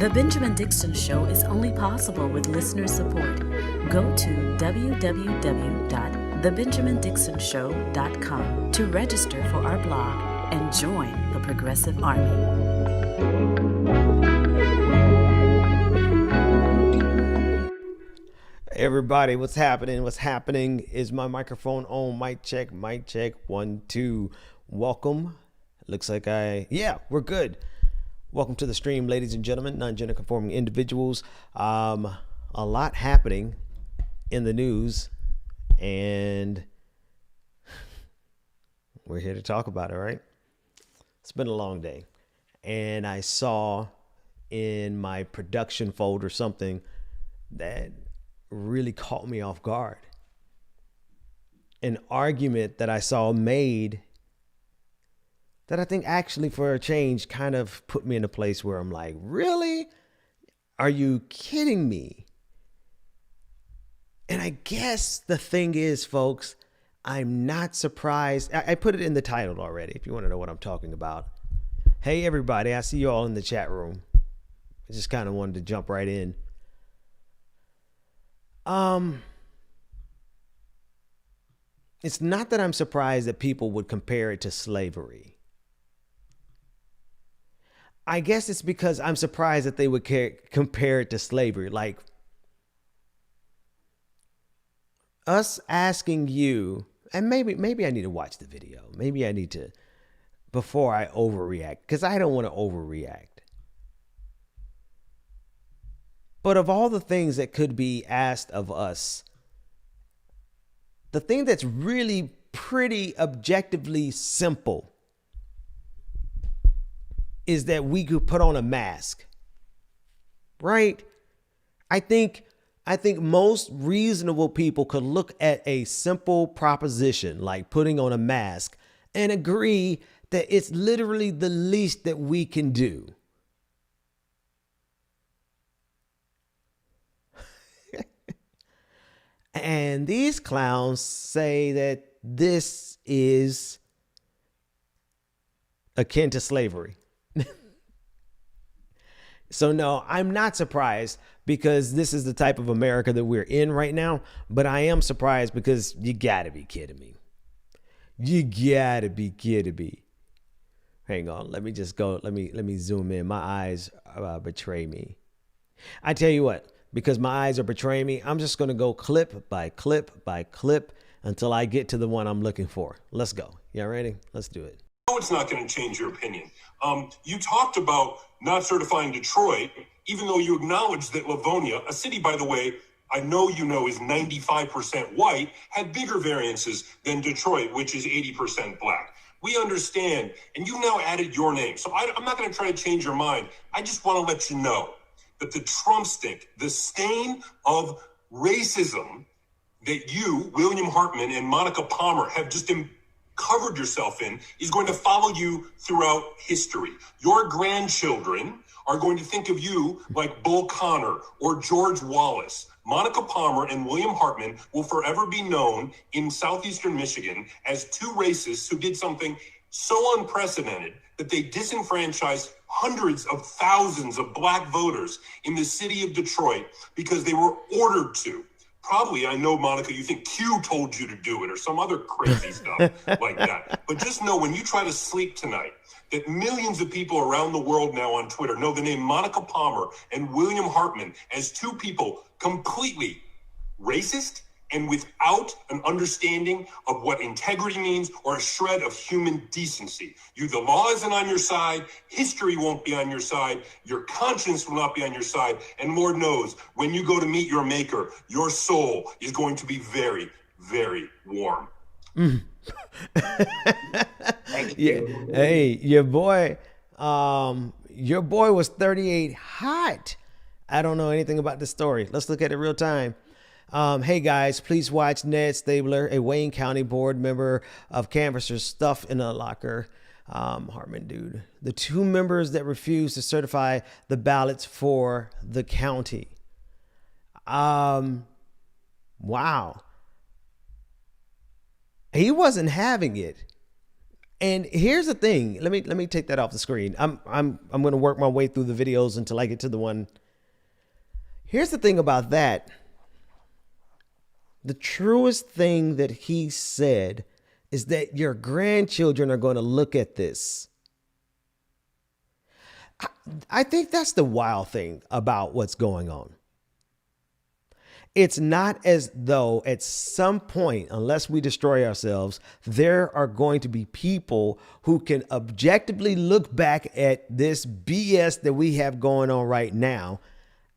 The Benjamin Dixon Show is only possible with listener support. Go to www.thebenjamindixonshow.com to register for our blog and join the Progressive Army. Everybody, what's happening? What's happening? Is my microphone on? Mic check, 1, 2. Welcome. Looks like we're good. Welcome to the stream, ladies and gentlemen, non-gender conforming individuals. A lot happening in the news, and we're here to talk about it, right? It's been a long day, and I saw in my production folder something that really caught me off guard. An argument that I saw made that I think actually for a change kind of put me in a place where I'm like, really? Are you kidding me? And I guess the thing is, folks, I'm not surprised. I put it in the title already, if you want to know what I'm talking about. Hey, everybody, I see you all in the chat room. I just kind of wanted to jump right in. It's not that I'm surprised that people would compare it to slavery. I guess it's because I'm surprised that they would compare it to slavery. Like us asking you, and maybe I need to watch the video. Maybe I need to, before I overreact, because I don't want to overreact. But of all the things that could be asked of us, the thing that's really pretty objectively simple is that we could put on a mask, right? I think most reasonable people could look at a simple proposition like putting on a mask and agree that it's literally the least that we can do. And these clowns say that this is akin to slavery. So no, I'm not surprised because this is the type of America that we're in right now. But I am surprised because you gotta be kidding me. You gotta be kidding me. Hang on, let me just go. Let me zoom in. My eyes betray me. I tell you what, because my eyes are betraying me, I'm just gonna go clip by clip by clip until I get to the one I'm looking for. Let's go. Y'all ready? Let's do it. No, it's not going to change your opinion. You talked about not certifying Detroit, even though you acknowledged that Livonia, a city, by the way, I know you know is 95% white, had bigger variances than Detroit, which is 80% black. We understand, and you now added your name. So I'm not going to try to change your mind. I just want to let you know that the Trump stick, the stain of racism that you, William Hartman, and Monica Palmer have just covered yourself in is going to follow you throughout history. Your grandchildren are going to think of you like Bull Connor or George Wallace. Monica Palmer and William Hartman will forever be known in southeastern Michigan as two racists who did something so unprecedented that they disenfranchised hundreds of thousands of black voters in the city of Detroit because they were ordered to. Probably, I know, Monica, you think Q told you to do it or some other crazy stuff like that. But just know when you try to sleep tonight, that millions of people around the world now on Twitter know the name Monica Palmer and William Hartman as two people completely racist and without an understanding of what integrity means or a shred of human decency. The law isn't on your side, history won't be on your side, your conscience will not be on your side, and Lord knows, when you go to meet your maker, your soul is going to be very, very warm. Thank you. Hey, your boy was 38 hot. I don't know anything about the story. Let's look at it real time. Hey guys, please watch Ned Stabler, a Wayne County board member of canvassers, stuff in a locker. Hartman dude. The two members that refused to certify the ballots for the county. Wow. He wasn't having it. And here's the thing. Let me take that off the screen. I'm going to work my way through the videos until I get to the one. Here's the thing about that. The truest thing that he said is that your grandchildren are going to look at this. I think that's the wild thing about what's going on. It's not as though at some point, unless we destroy ourselves, there are going to be people who can objectively look back at this BS that we have going on right now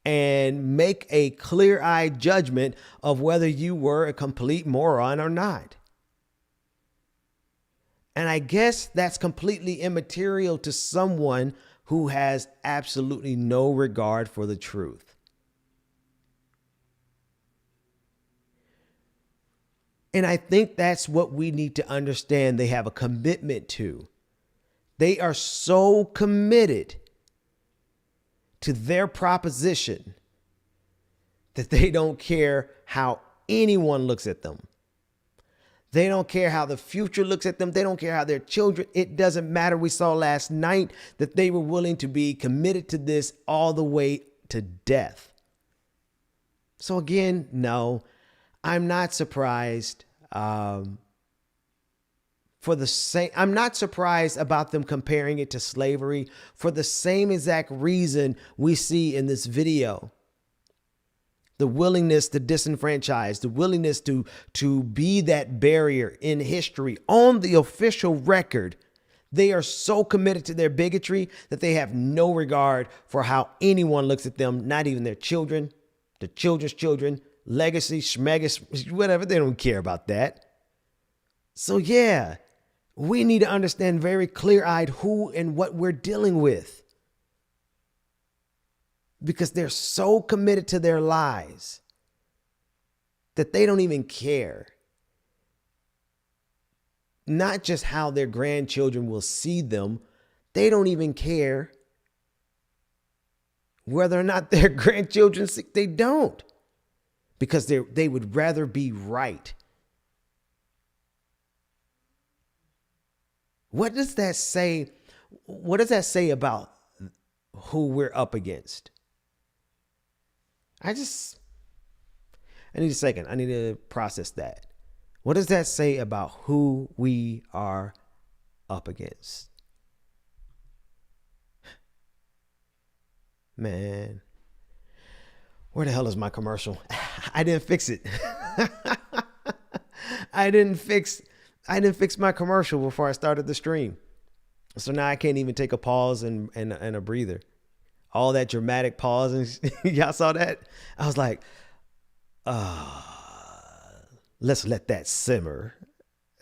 and make a clear-eyed judgment of whether you were a complete moron or not. And I guess that's completely immaterial to someone who has absolutely no regard for the truth. And I think that's what we need to understand they have a commitment to. They are so committed to their proposition that they don't care how anyone looks at them. They don't care how the future looks at them. They don't care how their children. It doesn't matter. We saw last night that they were willing to be committed to this all the way to death. So again, no, I'm not surprised. I'm not surprised about them comparing it to slavery for the same exact reason we see in this video. The willingness to disenfranchise, the willingness to be that barrier in history on the official record. They are so committed to their bigotry that they have no regard for how anyone looks at them, not even their children, their children's children, legacy, schmegacy, whatever. They don't care about that. So yeah, we need to understand very clear-eyed who and what we're dealing with. Because they're so committed to their lies that they don't even care. Not just how their grandchildren will see them. They don't even care whether or not their grandchildren see. They don't. Because they would rather be right. What does that say? What does that say about who we're up against? I need a second. I need to process that. What does that say about who we are up against? Man, where the hell is my commercial? I didn't fix it. I didn't fix my commercial before I started the stream. So now I can't even take a pause and a breather. All that dramatic pause, and y'all saw that? I was like, let's let that simmer.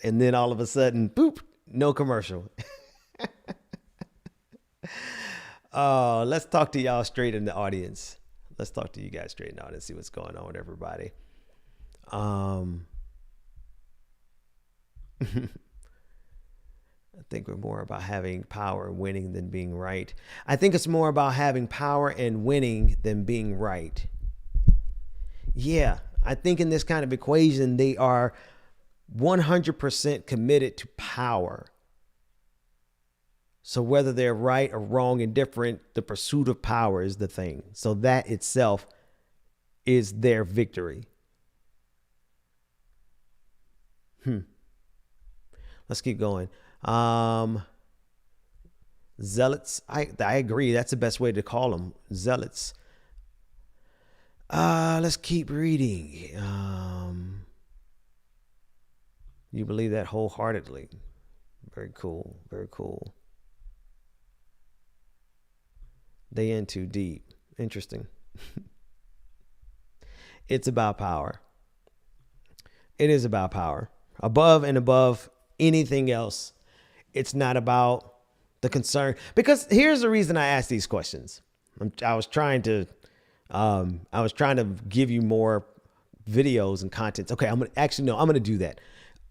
And then all of a sudden, boop, no commercial. Let's talk to y'all straight in the audience. Let's talk to you guys straight in the audience, see what's going on with everybody. I think we're more about having power and winning than being right. I think it's more about having power and winning than being right. Yeah, I think in this kind of equation, they are 100% committed to power. So whether they're right or wrong, indifferent, the pursuit of power is the thing. So that itself is their victory. Let's keep going. Zealots. I agree. That's the best way to call them. Zealots. Let's keep reading. You believe that wholeheartedly. Very cool. Very cool. They in too deep. Interesting. It's about power. It is about power. Above and above anything else. It's not about the concern. Because here's the reason I ask these questions. I was trying to give you more videos and content. Okay, I'm going to do that.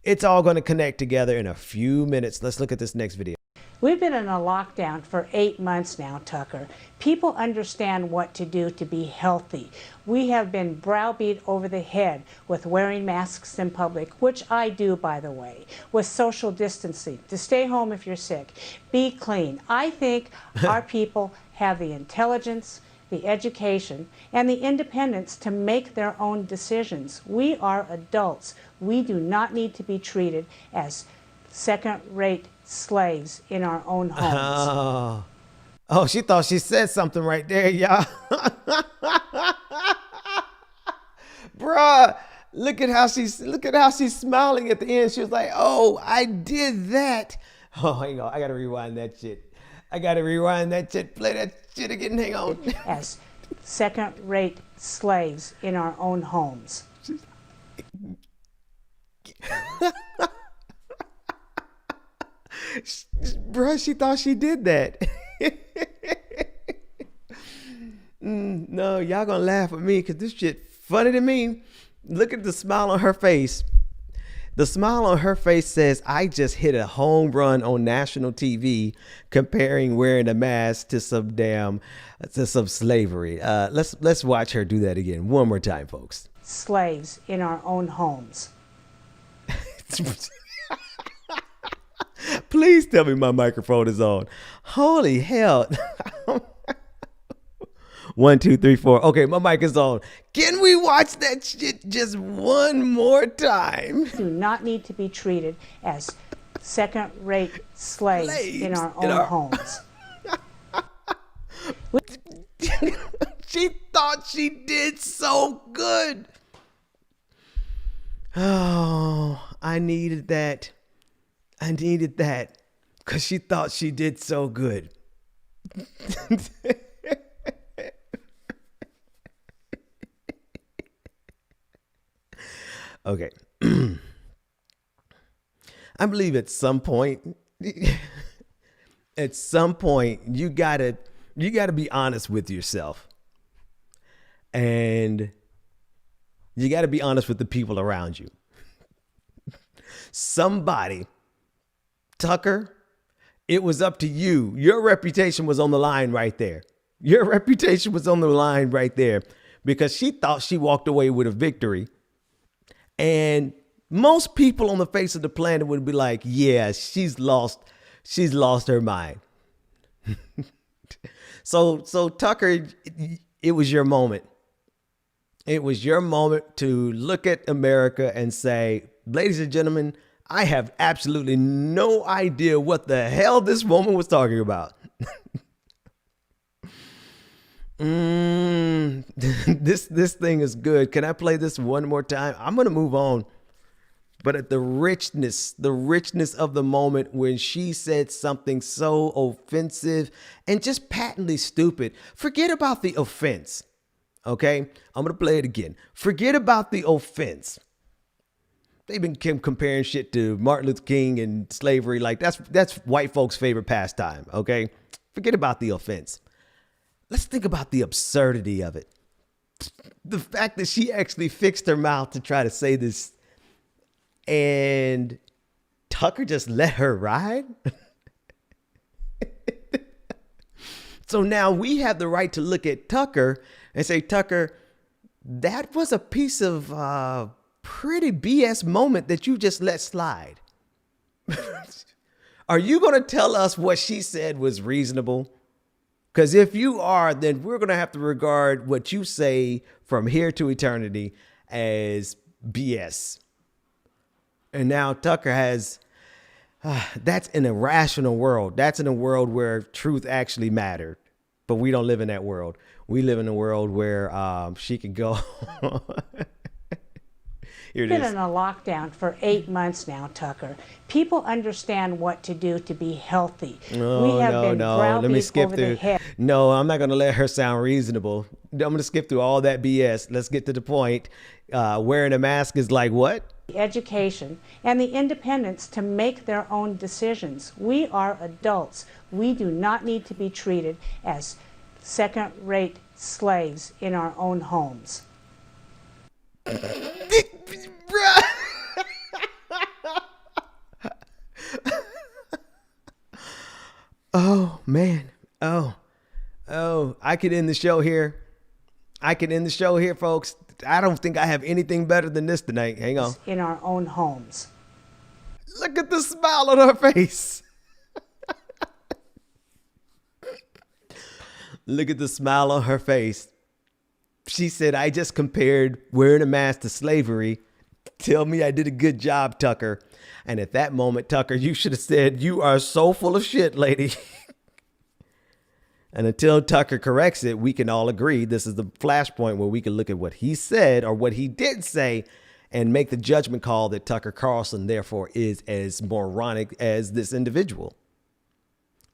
It's all going to connect together in a few minutes. Let's look at this next video. We've been in a lockdown for 8 months now, Tucker. People understand what to do to be healthy. We have been browbeat over the head with wearing masks in public, which I do, by the way, with social distancing, to stay home if you're sick, be clean. I think our people have the intelligence, the education, and the independence to make their own decisions. We are adults. We do not need to be treated as second-rate slaves in our own homes. Oh, she thought she said something right there, y'all. Bruh, look at how she's smiling at the end. She was like, "Oh, I did that." Oh, hang on, I gotta rewind that shit. Play that shit again. Hang on. As second-rate slaves in our own homes. Bruh, she thought she did that. No, y'all gonna laugh at me because this shit funny to me. Look at the smile on her face. The smile on her face says, "I just hit a home run on national TV comparing wearing a mask to some slavery." Let's watch her do that again one more time, folks. Slaves in our own homes. Please tell me my microphone is on. Holy hell. 1, 2, 3, 4. Okay, my mic is on. Can we watch that shit just one more time? Do not need to be treated as second-rate slaves in our own homes. She thought she did so good. Oh, I needed that because she thought she did so good. Okay. I believe at some point you gotta be honest with yourself, and you gotta be honest with the people around you. Somebody, Tucker, it was up to you. Your reputation was on the line right there. Because she thought she walked away with a victory. And most people on the face of the planet would be like, "Yeah, she's lost her mind." So Tucker, it was your moment. It was your moment to look at America and say, "Ladies and gentlemen, I have absolutely no idea what the hell this woman was talking about." This thing is good. Can I play this one more time? I'm going to move on. But at the richness of the moment when she said something so offensive and just patently stupid. Forget about the offense. Okay? I'm going to play it again. Forget about the offense. They've been comparing shit to Martin Luther King and slavery. Like that's white folks' favorite pastime. Okay? Forget about the offense. Let's think about the absurdity of it. The fact that she actually fixed her mouth to try to say this, and Tucker just let her ride. So now we have the right to look at Tucker and say, "Tucker, that was a piece of pretty BS moment that you just let slide." Are you going to tell us what she said was reasonable? Because if you are, then we're going to have to regard what you say from here to eternity as BS. And now Tucker has, that's an irrational world. That's in a world where truth actually mattered. But we don't live in that world. We live in a world where she can go. Here it We've is. been in a lockdown for 8 months now, Tucker. People understand what to do to be healthy. No. Let me skip through. No, I'm not going to let her sound reasonable. I'm going to skip through all that BS. Let's get to the point. Wearing a mask is like what? Education and the independence to make their own decisions. We are adults. We do not need to be treated as second-rate slaves in our own homes. Oh, man. Oh, I could end the show here. Folks. I don't think I have anything better than this tonight. Hang on. In our own homes. Look at the smile on her face. Look at the smile on her face. She said, I just compared wearing a mask to slavery. Tell me I did a good job, Tucker. And at that moment, Tucker, you should have said, you are so full of shit, lady. And until Tucker corrects it, we can all agree this is the flashpoint where we can look at what he said or what he did say and make the judgment call that Tucker Carlson, therefore, is as moronic as this individual.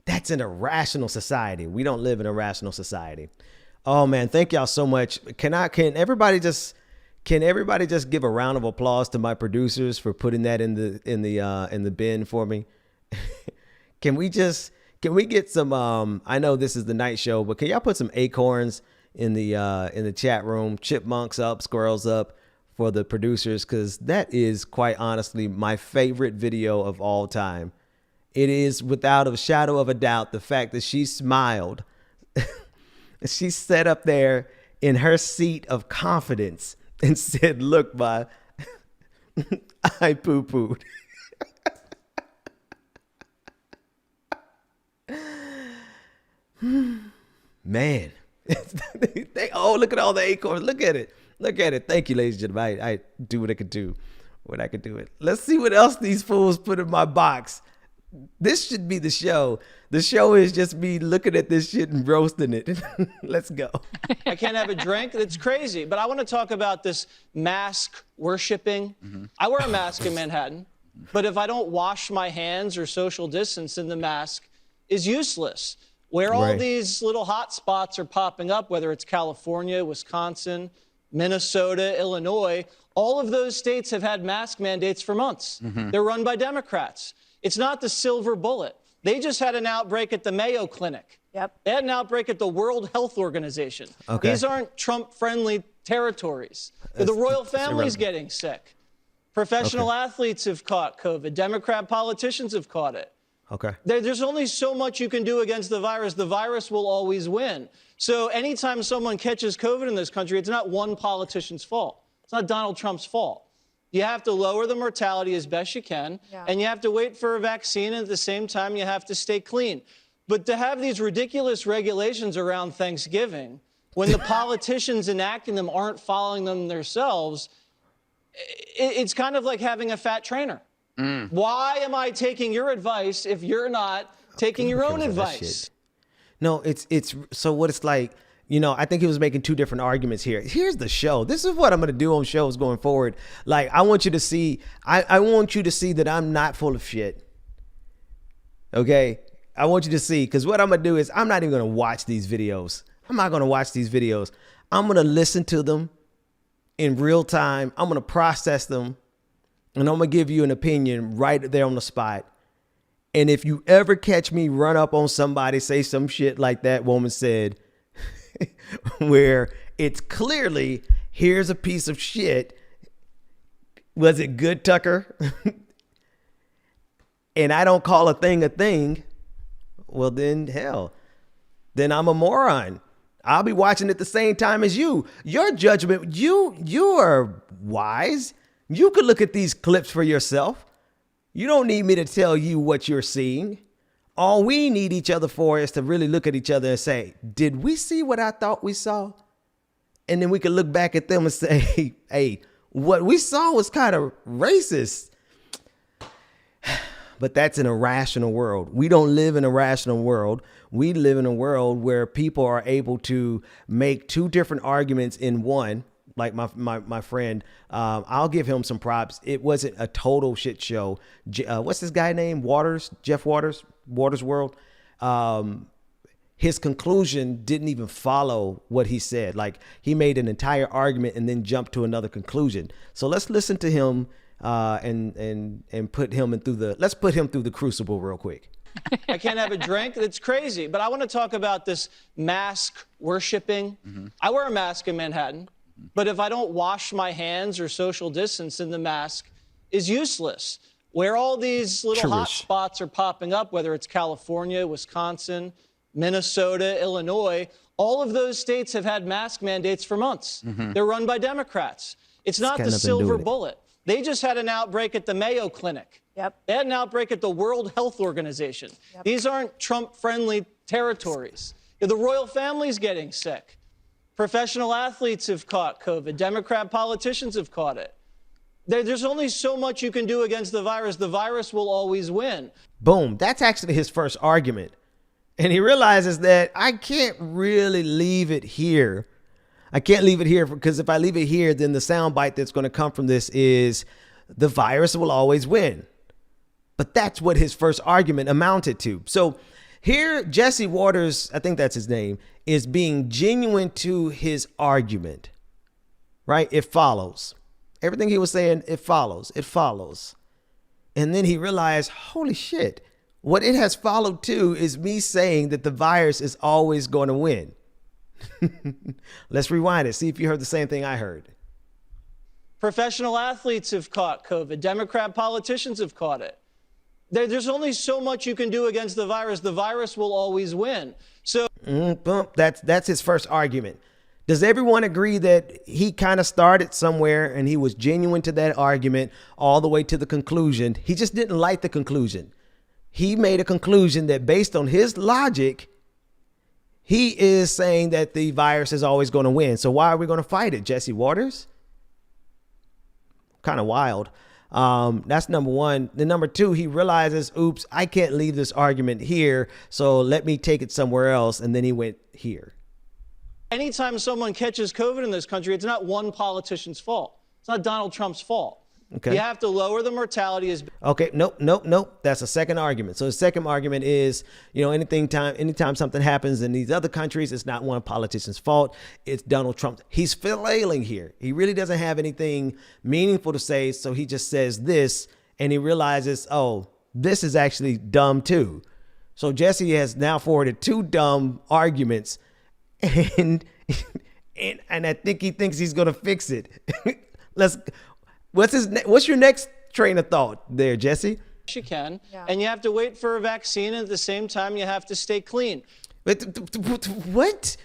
That's an irrational society. We don't live in a rational society. Oh, man, thank y'all so much. Can everybody just give a round of applause to my producers for putting that in the bin for me? Can we get some, I know this is the night show, but can y'all put some acorns in the chat room? Chipmunks up, squirrels up for the producers, because that is quite honestly my favorite video of all time. It is without a shadow of a doubt the fact that she smiled. She sat up there in her seat of confidence and said, look, I poo-pooed. Man. Look at all the acorns. Look at it. Thank you, ladies and gentlemen. I do what I could do. Let's see what else these fools put in my box. This should be the show. The show is just me looking at this shit and roasting it. Let's go. I can't have a drink. It's crazy. But I want to talk about this mask worshipping. I wear a mask in Manhattan, but if I don't wash my hands or social distance, then the mask is useless. Where all these little hot spots are popping up, whether it's California, Wisconsin, Minnesota, Illinois, all of those states have had mask mandates for months. They're run by Democrats. It's not the silver bullet. They just had an outbreak at the Mayo Clinic. Yep. They had an outbreak at the World Health Organization. Okay. These aren't Trump-friendly territories. The royal family's getting sick. Professional athletes have caught COVID. Democrat politicians have caught it. Okay. There's only so much you can do against the virus. The virus will always win. So anytime someone catches COVID in this country, it's not one politician's fault. It's not Donald Trump's fault. You have to lower the mortality as best you can, and you have to wait for a vaccine, and at the same time, you have to stay clean. But to have these ridiculous regulations around Thanksgiving, when the politicians enacting them aren't following them themselves, it's kind of like having a fat trainer. Why am I taking your advice if you're not taking your own advice? No, it's so what it's like. You know, I think he was making two different arguments here. Here's the show. This is what I'm going to do on shows going forward. Like, I want you to see, I want you to see that I'm not full of shit. Okay? I want you to see, because what I'm going to do is I'm not even going to watch these videos. I'm not going to watch these videos. I'm going to listen to them in real time. I'm going to process them, and I'm going to give you an opinion right there on the spot. And if you ever catch me run up on somebody, say some shit like that woman said, where it's clearly, here's a piece of shit. Was it good, Tucker? And I don't call a thing. Well, then hell, then I'm a moron. I'll be watching at the same time as you. Your judgment, you are wise. You could look at these clips for yourself. You don't need me to tell you what you're seeing. All we need each other for is to really look at each other and say, did we see what I thought we saw? And then we can look back at them and say, hey, what we saw was kind of racist. But that's an irrational world. We don't live in a rational world. We live in a world where people are able to make two different arguments in one. Like my friend, I'll give him some props. It wasn't a total shit show. What's this guy named? Jeff Waters, Waters World. His conclusion didn't even follow what he said. Like, he made an entire argument and then jumped to another conclusion. So let's listen to him and put him let's put him through the crucible real quick. I can't have a drink. It's crazy. But I want to talk about this mask worshipping. I wear a mask in Manhattan. But if I don't wash my hands or social distance, then the mask is useless. where all these little hot Cherish. spots are popping up, whether it's California, Wisconsin, Minnesota, Illinois, all of those states have had mask mandates for months. They're run by Democrats. It's not got the nothing to do silver with it. bullet. They just had an outbreak at the Mayo Clinic. Yep. They had an outbreak at the World Health Organization. These aren't Trump-friendly territories. The royal family's getting sick. Professional athletes have caught COVID. Democrat politicians have caught it. There's only so much you can do against the virus. The virus will always win. Boom. That's actually his first argument. And he realizes that I can't really leave it here. I can't leave it here because if I leave it here, then the soundbite that's going to come from this is the virus will always win. But that's what his first argument amounted to. So here, Jesse Waters, I think that's his name, is being genuine to his argument, right? It follows. Everything he was saying, it follows. It follows. And then he realized, holy shit, what it has followed to is me saying that the virus is always going to win. Let's rewind it. See if you heard the same thing I heard. Professional athletes have caught COVID. Democrat politicians have caught it. There's only so much you can do against the virus. The virus will always win. So That's his first argument. Does everyone agree that he kind of started somewhere and he was genuine to that argument all the way to the conclusion? He just didn't like the conclusion. He made a conclusion that based on his logic, he is saying that the virus is always going to win. So why are we going to fight it, Jesse Waters? Kind of wild. That's number one. Then number two, he realizes, oops, I can't leave this argument here. So let me take it somewhere else. And then he went here. anytime someone catches COVID in this country, it's not one politician's fault. It's not Donald Trump's fault. Okay. You have to lower the mortality. Okay, nope. That's a second argument. So the second argument is, anytime something happens in these other countries, it's not one politician's fault. It's Donald Trump. He's flailing here. He really doesn't have anything meaningful to say. So he just says this, and he realizes, oh, this is actually dumb too. So Jesse has now forwarded two dumb arguments, and I think he thinks he's gonna fix it. What's your next train of thought there, Jesse? You can, and you have to wait for a vaccine, and at the same time, you have to stay clean. But what?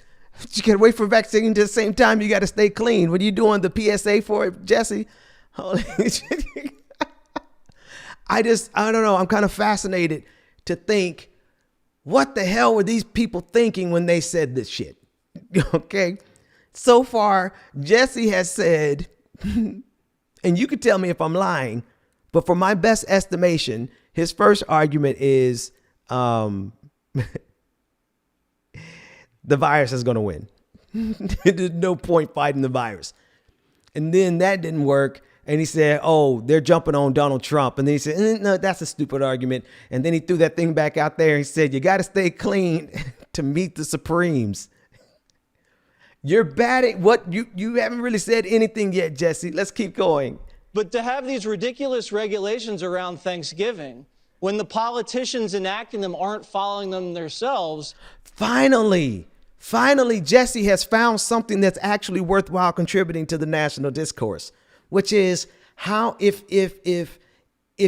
You gotta wait for a vaccine at the same time. You gotta stay clean. What are you doing the PSA for it, Jesse? Holy shit. I don't know. I'm kind of fascinated to think, what the hell were these people thinking when they said this shit? Okay. So far, Jesse has said, and you could tell me if I'm lying, but for my best estimation, his first argument is the virus is going to win. There's no point fighting the virus. And then that didn't work. And he said, oh, they're jumping on Donald Trump. And then he said, no, that's a stupid argument. And then he threw that thing back out there. He said, you got to stay clean to meet the Supremes. You're bad at what you haven't really said anything yet, Jesse. Let's keep going. But to have these ridiculous regulations around Thanksgiving, when the politicians enacting them aren't following them themselves. Finally, Jesse has found something that's actually worthwhile contributing to the national discourse, which is how if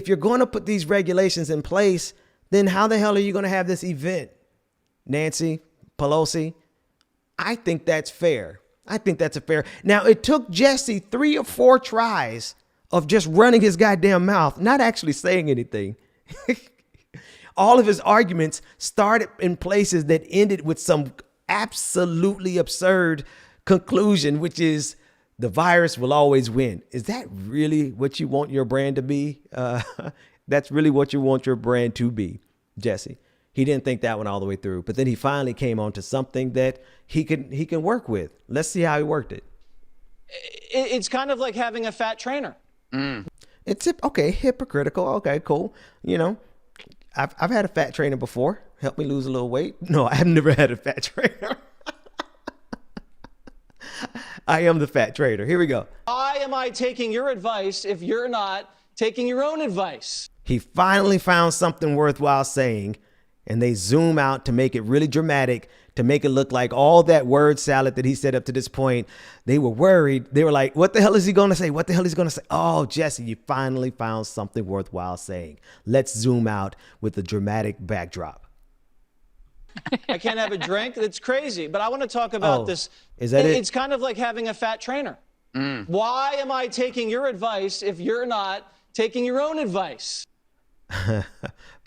you're going to put these regulations in place, then how the hell are you going to have this event? Nancy Pelosi, I think that's fair. I think that's a fair. Now, it took Jesse 3 or 4 tries of just running his goddamn mouth, not actually saying anything. All of his arguments started in places that ended with some absolutely absurd conclusion, which is the virus will always win. Is that really what you want your brand to be? That's really what you want your brand to be, Jesse. He didn't think that one all the way through, but then he finally came on to something that he can work with. Let's see how he worked it. It's kind of like having a fat trainer. It's okay, hypocritical. Okay, cool. I've had a fat trainer before. Help me lose a little weight. No, I've never had a fat trainer. I am the fat trader. Here we go. Why am I taking your advice if you're not taking your own advice? He finally found something worthwhile saying, and they zoom out to make it really dramatic to make it look like all that word salad that he said up to this point. They were worried. They were like, what the hell is he going to say? What the hell is he going to say? Oh, Jesse, you finally found something worthwhile saying. Let's zoom out with a dramatic backdrop. I can't have a drink. It's crazy. But I want to talk about this. Is that it? It's kind of like having a fat trainer. Why am I taking your advice if you're not taking your own advice?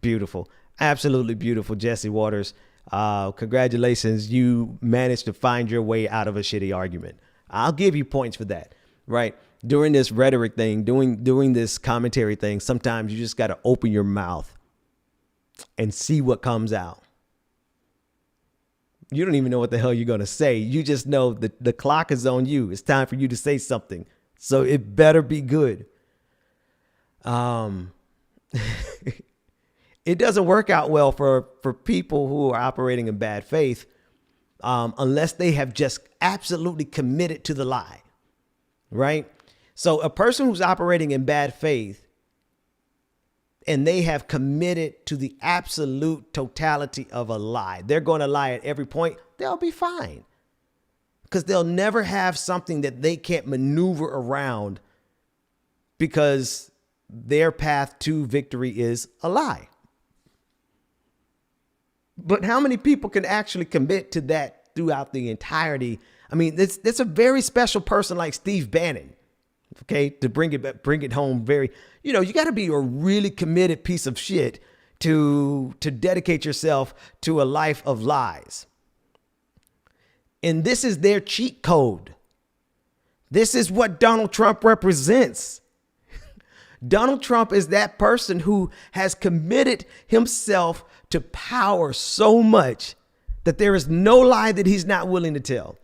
Beautiful. Absolutely beautiful, Jesse Waters. Congratulations. You managed to find your way out of a shitty argument. I'll give you points for that, right? During this rhetoric thing, doing this commentary thing, sometimes you just got to open your mouth and see what comes out. You don't even know what the hell you're going to say. You just know that the clock is on you. It's time for you to say something. So it better be good. It doesn't work out well for people who are operating in bad faith unless they have just absolutely committed to the lie, right? So a person who's operating in bad faith and they have committed to the absolute totality of a lie, they're going to lie at every point, they'll be fine because they'll never have something that they can't maneuver around because their path to victory is a lie. But how many people can actually commit to that throughout the entirety? I mean, it's a very special person like Steve Bannon, okay, to bring it home. You got to be a really committed piece of shit to dedicate yourself to a life of lies. And this is their cheat code. This is what Donald Trump represents. Donald Trump is that person who has committed himself to power so much that there is no lie that he's not willing to tell.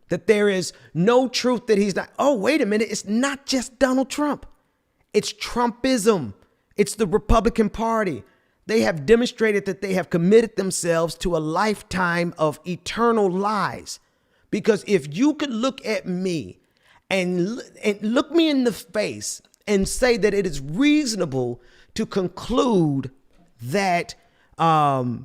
That there is no truth that he's not. Oh, wait a minute. It's not just Donald Trump. It's Trumpism. It's the Republican Party. They have demonstrated that they have committed themselves to a lifetime of eternal lies. Because if you could look at me and look me in the face and say that it is reasonable to conclude that that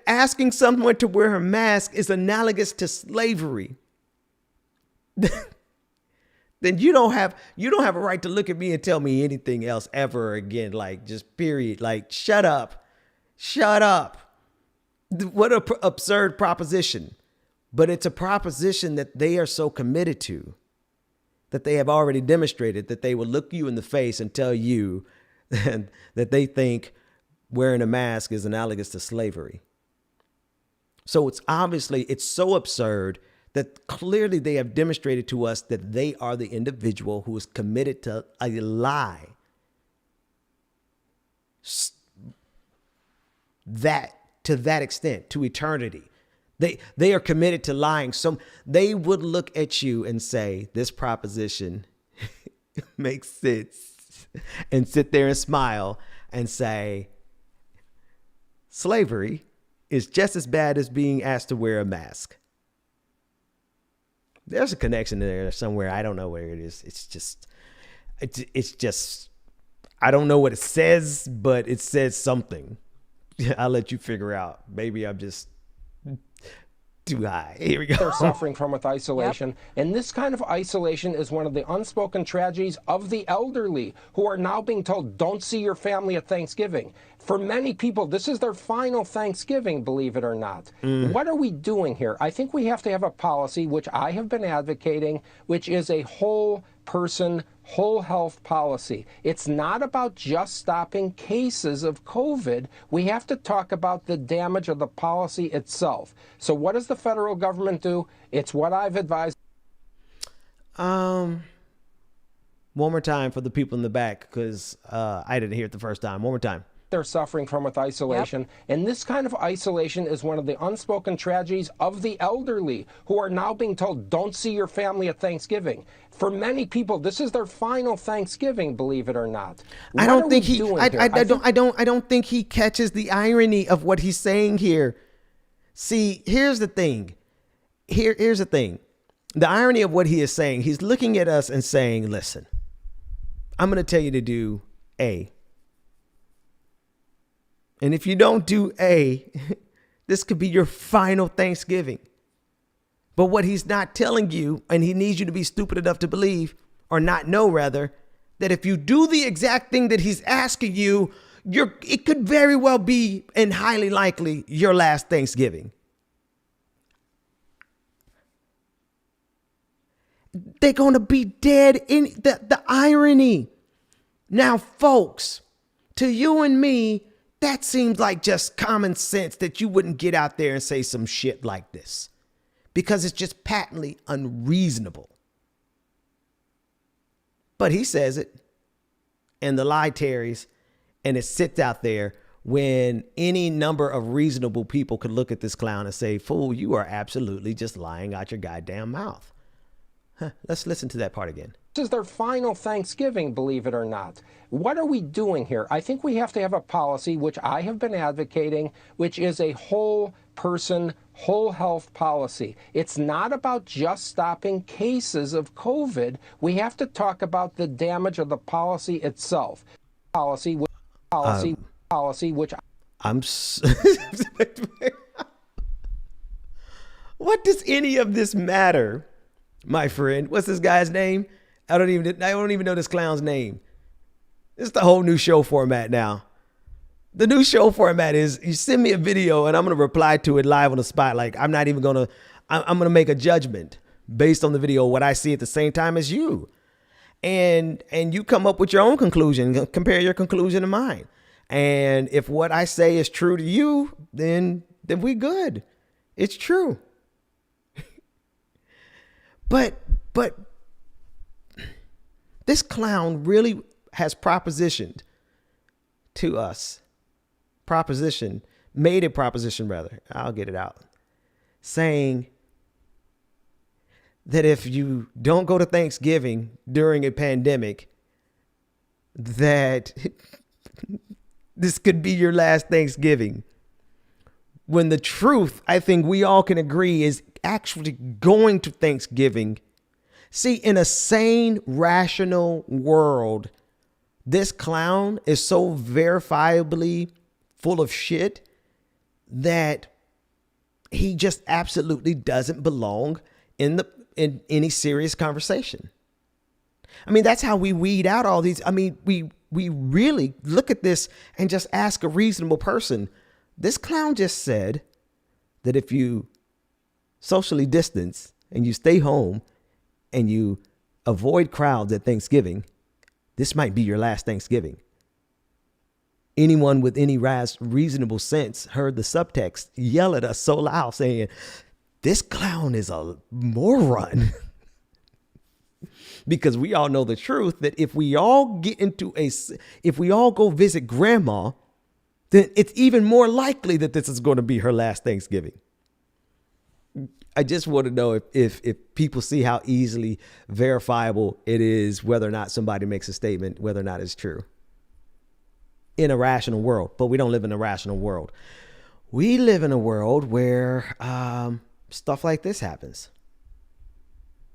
asking someone to wear a mask is analogous to slavery, then you don't have a right to look at me and tell me anything else ever again. Like, just period. Like, shut up. What a absurd proposition. But it's a proposition that they are so committed to that they have already demonstrated that they will look you in the face and tell you that they think wearing a mask is analogous to slavery. So it's so absurd that clearly they have demonstrated to us that they are the individual who is committed to a lie. To that extent, to eternity. They are committed to lying. So they would look at you and say, this proposition makes sense. And sit there and smile and say, slavery is just as bad as being asked to wear a mask. There's a connection there somewhere. I don't know where it is. It's just, I don't know what it says, but it says something. I'll let you figure out. Maybe I'm just too high. Here we go. They're suffering from with isolation. Yep. And this kind of isolation is one of the unspoken tragedies of the elderly who are now being told, don't see your family at Thanksgiving. For many people, this is their final Thanksgiving, believe it or not. What are we doing here? I think we have to have a policy, which I have been advocating, which is a whole person, whole health policy. It's not about just stopping cases of COVID. We have to talk about the damage of the policy itself. So what does the federal government do? It's what I've advised. One more time for the people in the back, because I didn't hear it the first time. One more time. They're suffering from with isolation. Yep. And this kind of isolation is one of the unspoken tragedies of the elderly who are now being told, don't see your family at Thanksgiving. For many people, this is their final Thanksgiving, believe it or not. I don't think he catches the irony of what he's saying here. See, here's the thing. Here's the thing. The irony of what he is saying, he's looking at us and saying, listen, I'm going to tell you to do A. And if you don't do A, this could be your final Thanksgiving. But what he's not telling you, and he needs you to be stupid enough to believe, or not know rather, that if you do the exact thing that he's asking you, it could very well be, and highly likely, your last Thanksgiving. They're going to be dead in the irony. Now, folks, to you and me, that seems like just common sense that you wouldn't get out there and say some shit like this, because it's just patently unreasonable. But he says it, and the lie tarries, and it sits out there when any number of reasonable people could look at this clown and say, fool, you are absolutely just lying out your goddamn mouth. Let's listen to that part again. This is their final Thanksgiving, believe it or not. What are we doing here? I think we have to have a policy, which I have been advocating, which is a whole person, whole health policy. It's not about just stopping cases of COVID. We have to talk about the damage of the policy itself. Policy, which What does any of this matter, my friend? What's this guy's name? I don't even know this clown's name. It's the whole new show format now. The new show format is you send me a video and I'm going to reply to it live on the spot. Like I'm going to make a judgment based on the video, what I see at the same time as you. And you come up with your own conclusion, compare your conclusion to mine. And if what I say is true to you, then we good. It's true. But this clown really has propositioned to us. Made a proposition rather. I'll get it out. Saying that if you don't go to Thanksgiving during a pandemic, that this could be your last Thanksgiving. When the truth, I think we all can agree, is actually going to Thanksgiving. See, in a sane, rational world, this clown is so verifiably full of shit that he just absolutely doesn't belong in any serious conversation. I mean, that's how we weed out all these. I mean, we really look at this and just ask a reasonable person. This clown just said that if you socially distance and you stay home and you avoid crowds at Thanksgiving, this might be your last Thanksgiving. Anyone with any reasonable sense heard the subtext yell at us so loud saying, this clown is a moron. Because we all know the truth that if we all go visit grandma, then it's even more likely that this is going to be her last Thanksgiving. I just want to know if people see how easily verifiable it is, whether or not somebody makes a statement, whether or not it's true. In a rational world, but we don't live in a rational world. We live in a world where stuff like this happens.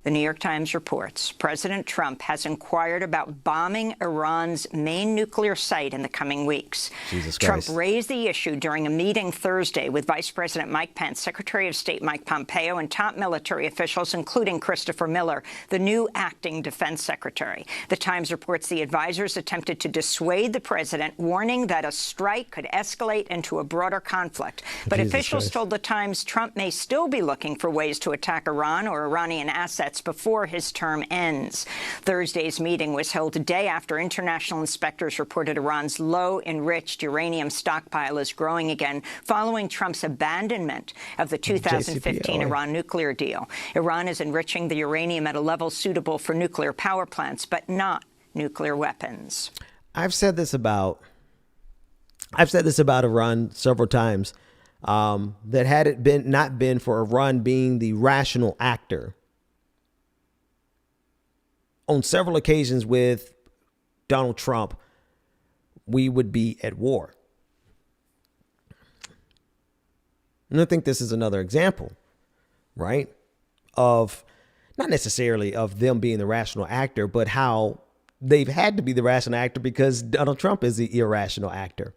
The New York Times reports President Trump has inquired about bombing Iran's main nuclear site in the coming weeks. Jesus Trump Christ. raised the issue during a meeting Thursday with Vice President Mike Pence, Secretary of State Mike Pompeo, and top military officials, including Christopher Miller, the new acting defense secretary. The Times reports the advisors attempted to dissuade the president, warning that a strike could escalate into a broader conflict. But Jesus officials Christ. told the Times Trump may still be looking for ways to attack Iran or Iranian assets before his term ends. Thursday's meeting was held a day after international inspectors reported Iran's low-enriched uranium stockpile is growing again following Trump's abandonment of the 2015 JCPOA. Iran nuclear deal. Iran is enriching the uranium at a level suitable for nuclear power plants, but not nuclear weapons. I've said this about Iran several times, that had it not been for Iran being the rational actor on several occasions with Donald Trump, we would be at war. And I think this is another example, right? Of not necessarily of them being the rational actor, but how they've had to be the rational actor because Donald Trump is the irrational actor.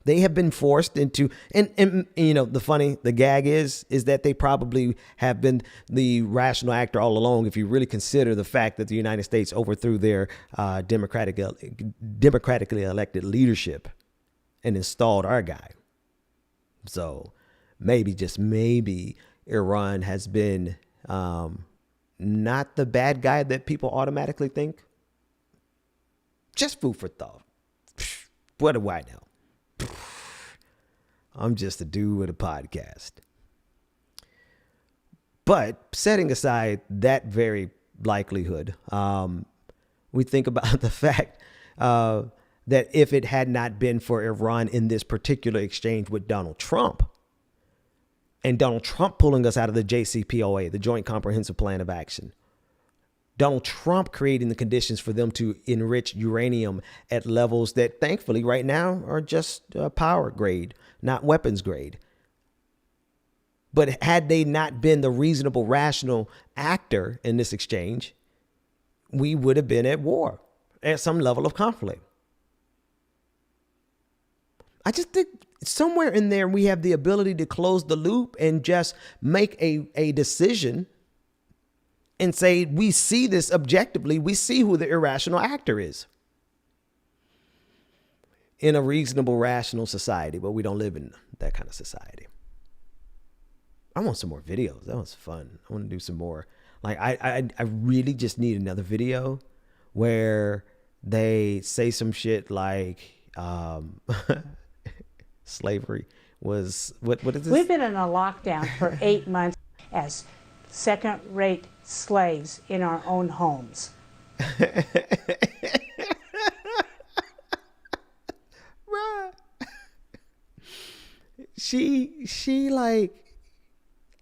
They have been forced into, and you know, the gag is that they probably have been the rational actor all along. If you really consider the fact that the United States overthrew their democratically elected leadership and installed our guy. So maybe, just maybe, Iran has been not the bad guy that people automatically think. Just food for thought. What do I know? I'm just a dude with a podcast. But setting aside that very likelihood, we think about the fact that if it had not been for Iran in this particular exchange with Donald Trump, and Donald Trump pulling us out of the JCPOA, the Joint Comprehensive Plan of Action, Donald Trump creating the conditions for them to enrich uranium at levels that thankfully right now are just power grade, not weapons grade. But had they not been the reasonable, rational actor in this exchange, we would have been at war, at some level of conflict. I just think somewhere in there we have the ability to close the loop and just make a decision and say, we see this objectively. We see who the irrational actor is in a reasonable, rational society, but we don't live in that kind of society. I want some more videos. That was fun. I want to do some more. Like, I really just need another video where they say some shit like, slavery was, what is this? We've been in a lockdown for 8 months as second-rate slaves in our own homes. She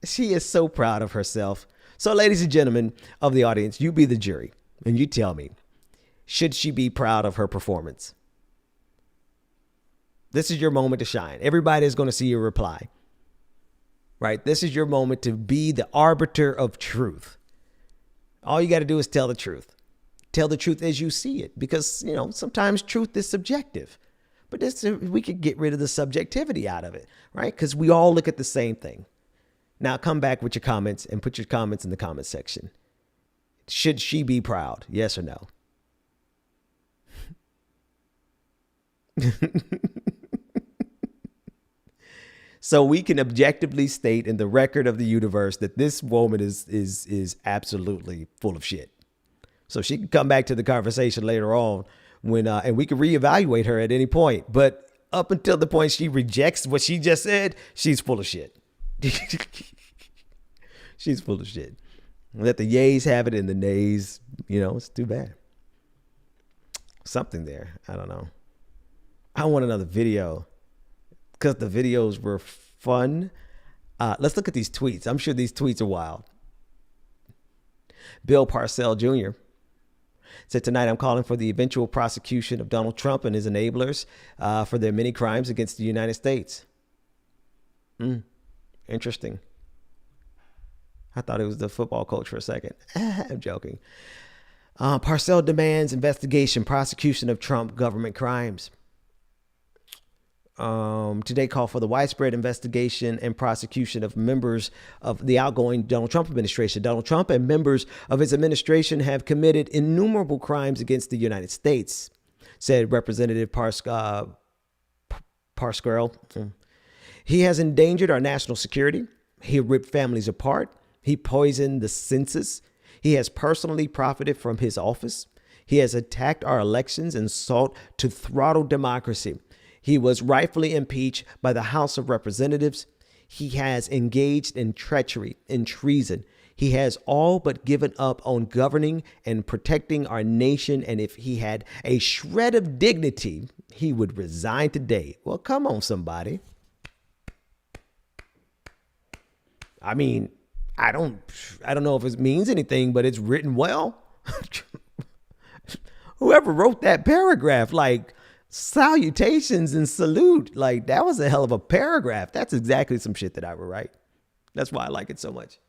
is so proud of herself. So, ladies and gentlemen of the audience, you be the jury and you tell me, should she be proud of her performance? This is your moment to shine. Everybody is going to see your reply, right? This is your moment to be the arbiter of truth. All you got to do is tell the truth. Tell the truth as you see it, because, you know, sometimes truth is subjective. But we could get rid of the subjectivity out of it, right? Because we all look at the same thing. Now come back with your comments and put your comments in the comment section. Should she be proud? Yes or no? So we can objectively state in the record of the universe that this woman is absolutely full of shit. So she can come back to the conversation later on when and we can reevaluate her at any point. But up until the point she rejects what she just said, she's full of shit. She's full of shit. Let the yays have it and the nays, you know, it's too bad. Something there. I don't know. I want another video because the videos were fun. Let's look at these tweets. I'm sure these tweets are wild. Bill Parcell Jr. said, tonight I'm calling for the eventual prosecution of Donald Trump and his enablers for their many crimes against the United States. Interesting. I thought it was the football coach for a second. I'm joking. Parcell demands investigation, prosecution of Trump government crimes. Today call for the widespread investigation and prosecution of members of the outgoing Donald Trump administration. Donald Trump and members of his administration have committed innumerable crimes against the United States, said Representative Parcell. He has endangered our national security. He ripped families apart. He poisoned the census. He has personally profited from his office. He has attacked our elections and sought to throttle democracy. He was rightfully impeached by the House of Representatives. He has engaged in treachery and treason. He has all but given up on governing and protecting our nation. And if he had a shred of dignity, he would resign today. Well, come on, somebody. I mean, I don't know if it means anything, but it's written well. Whoever wrote that paragraph, like, salutations and salute. Like, that was a hell of a paragraph. That's exactly some shit that I would write. That's why I like it so much.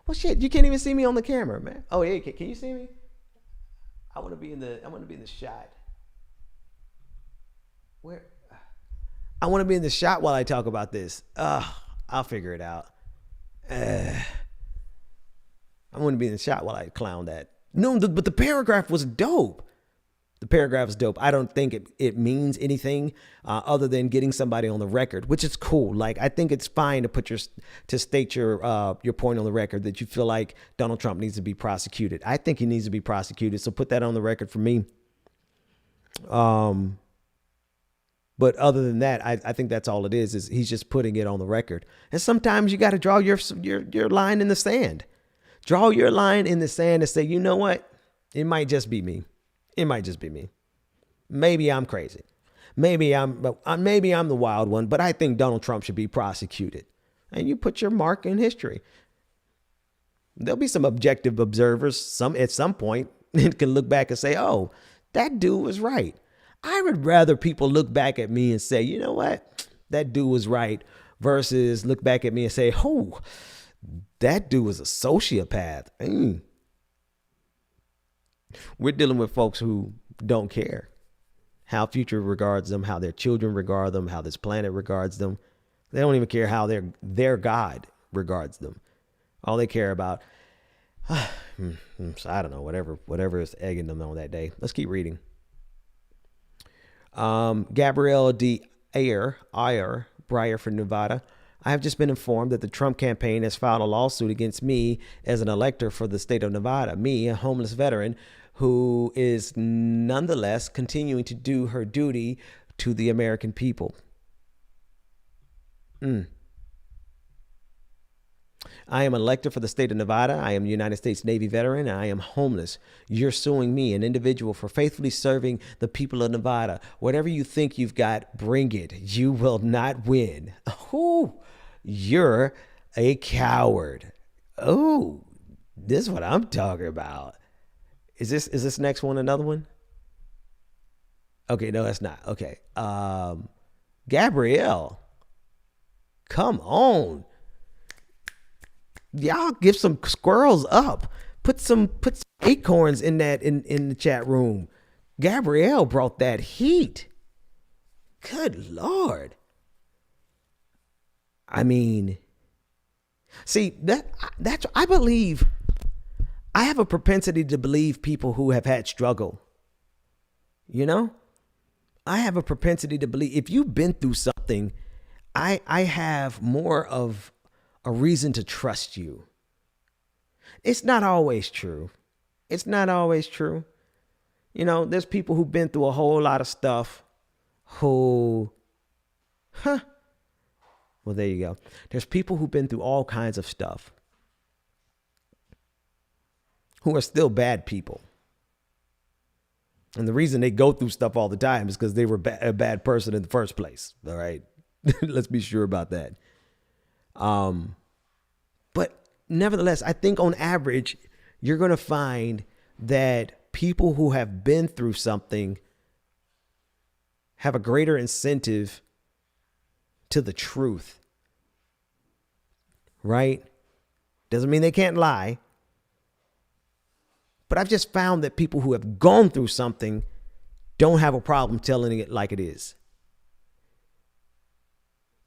Well, shit, you can't even see me on the camera, man. Oh, yeah, can you see me? I want to be in the shot. Where? I want to be in the shot while I talk about this. I'll figure it out. I want to be in the shot while I clown that. No, but the paragraph was dope. The paragraph is dope. I don't think it means anything other than getting somebody on the record, which is cool. Like, I think it's fine to state your point on the record that you feel like Donald Trump needs to be prosecuted. I think he needs to be prosecuted. So put that on the record for me. But other than that, I think that's all it is he's just putting it on the record. And sometimes you got to draw your line in the sand. Draw your line in the sand and say, you know what? It might just be me. It might just be me. Maybe I'm crazy. Maybe I'm the wild one, but I think Donald Trump should be prosecuted. And you put your mark in history. There'll be some objective observers at some point and can look back and say, oh, that dude was right. I would rather people look back at me and say, you know what? That dude was right, versus look back at me and say, oh, that dude was a sociopath. We're dealing with folks who don't care how future regards them, how their children regard them, how this planet regards them. They don't even care how their God regards them. All they care about, I don't know, whatever is egging them on that day. Let's keep reading. Gabrielle Dyer, Breyer for Nevada. I have just been informed that the Trump campaign has filed a lawsuit against me as an elector for the state of Nevada. Me, a homeless veteran who is nonetheless continuing to do her duty to the American people. I am an elector for the state of Nevada. I am a United States Navy veteran, and I am homeless. You're suing me, an individual, for faithfully serving the people of Nevada. Whatever you think you've got, bring it. You will not win. Oh, you're a coward. Oh, this is what I'm talking about. Is this next one another one? Okay, no, that's not. Okay. Gabrielle, come on. Y'all give some squirrels up. Put some acorns in the chat room. Gabrielle brought that heat. Good Lord. I mean, see, that's I believe I have a propensity to believe people who have had struggle. You know? I have a propensity to believe if you've been through something, I have more of a reason to trust you. It's not always true. It's not always true. You know, there's people who've been through a whole lot of stuff who, well, there you go. There's people who've been through all kinds of stuff who are still bad people. And the reason they go through stuff all the time is because they were a bad person in the first place. All right. Let's be sure about that. But nevertheless, I think on average, you're going to find that people who have been through something have a greater incentive to the truth. Right? Doesn't mean they can't lie. But I've just found that people who have gone through something don't have a problem telling it like it is.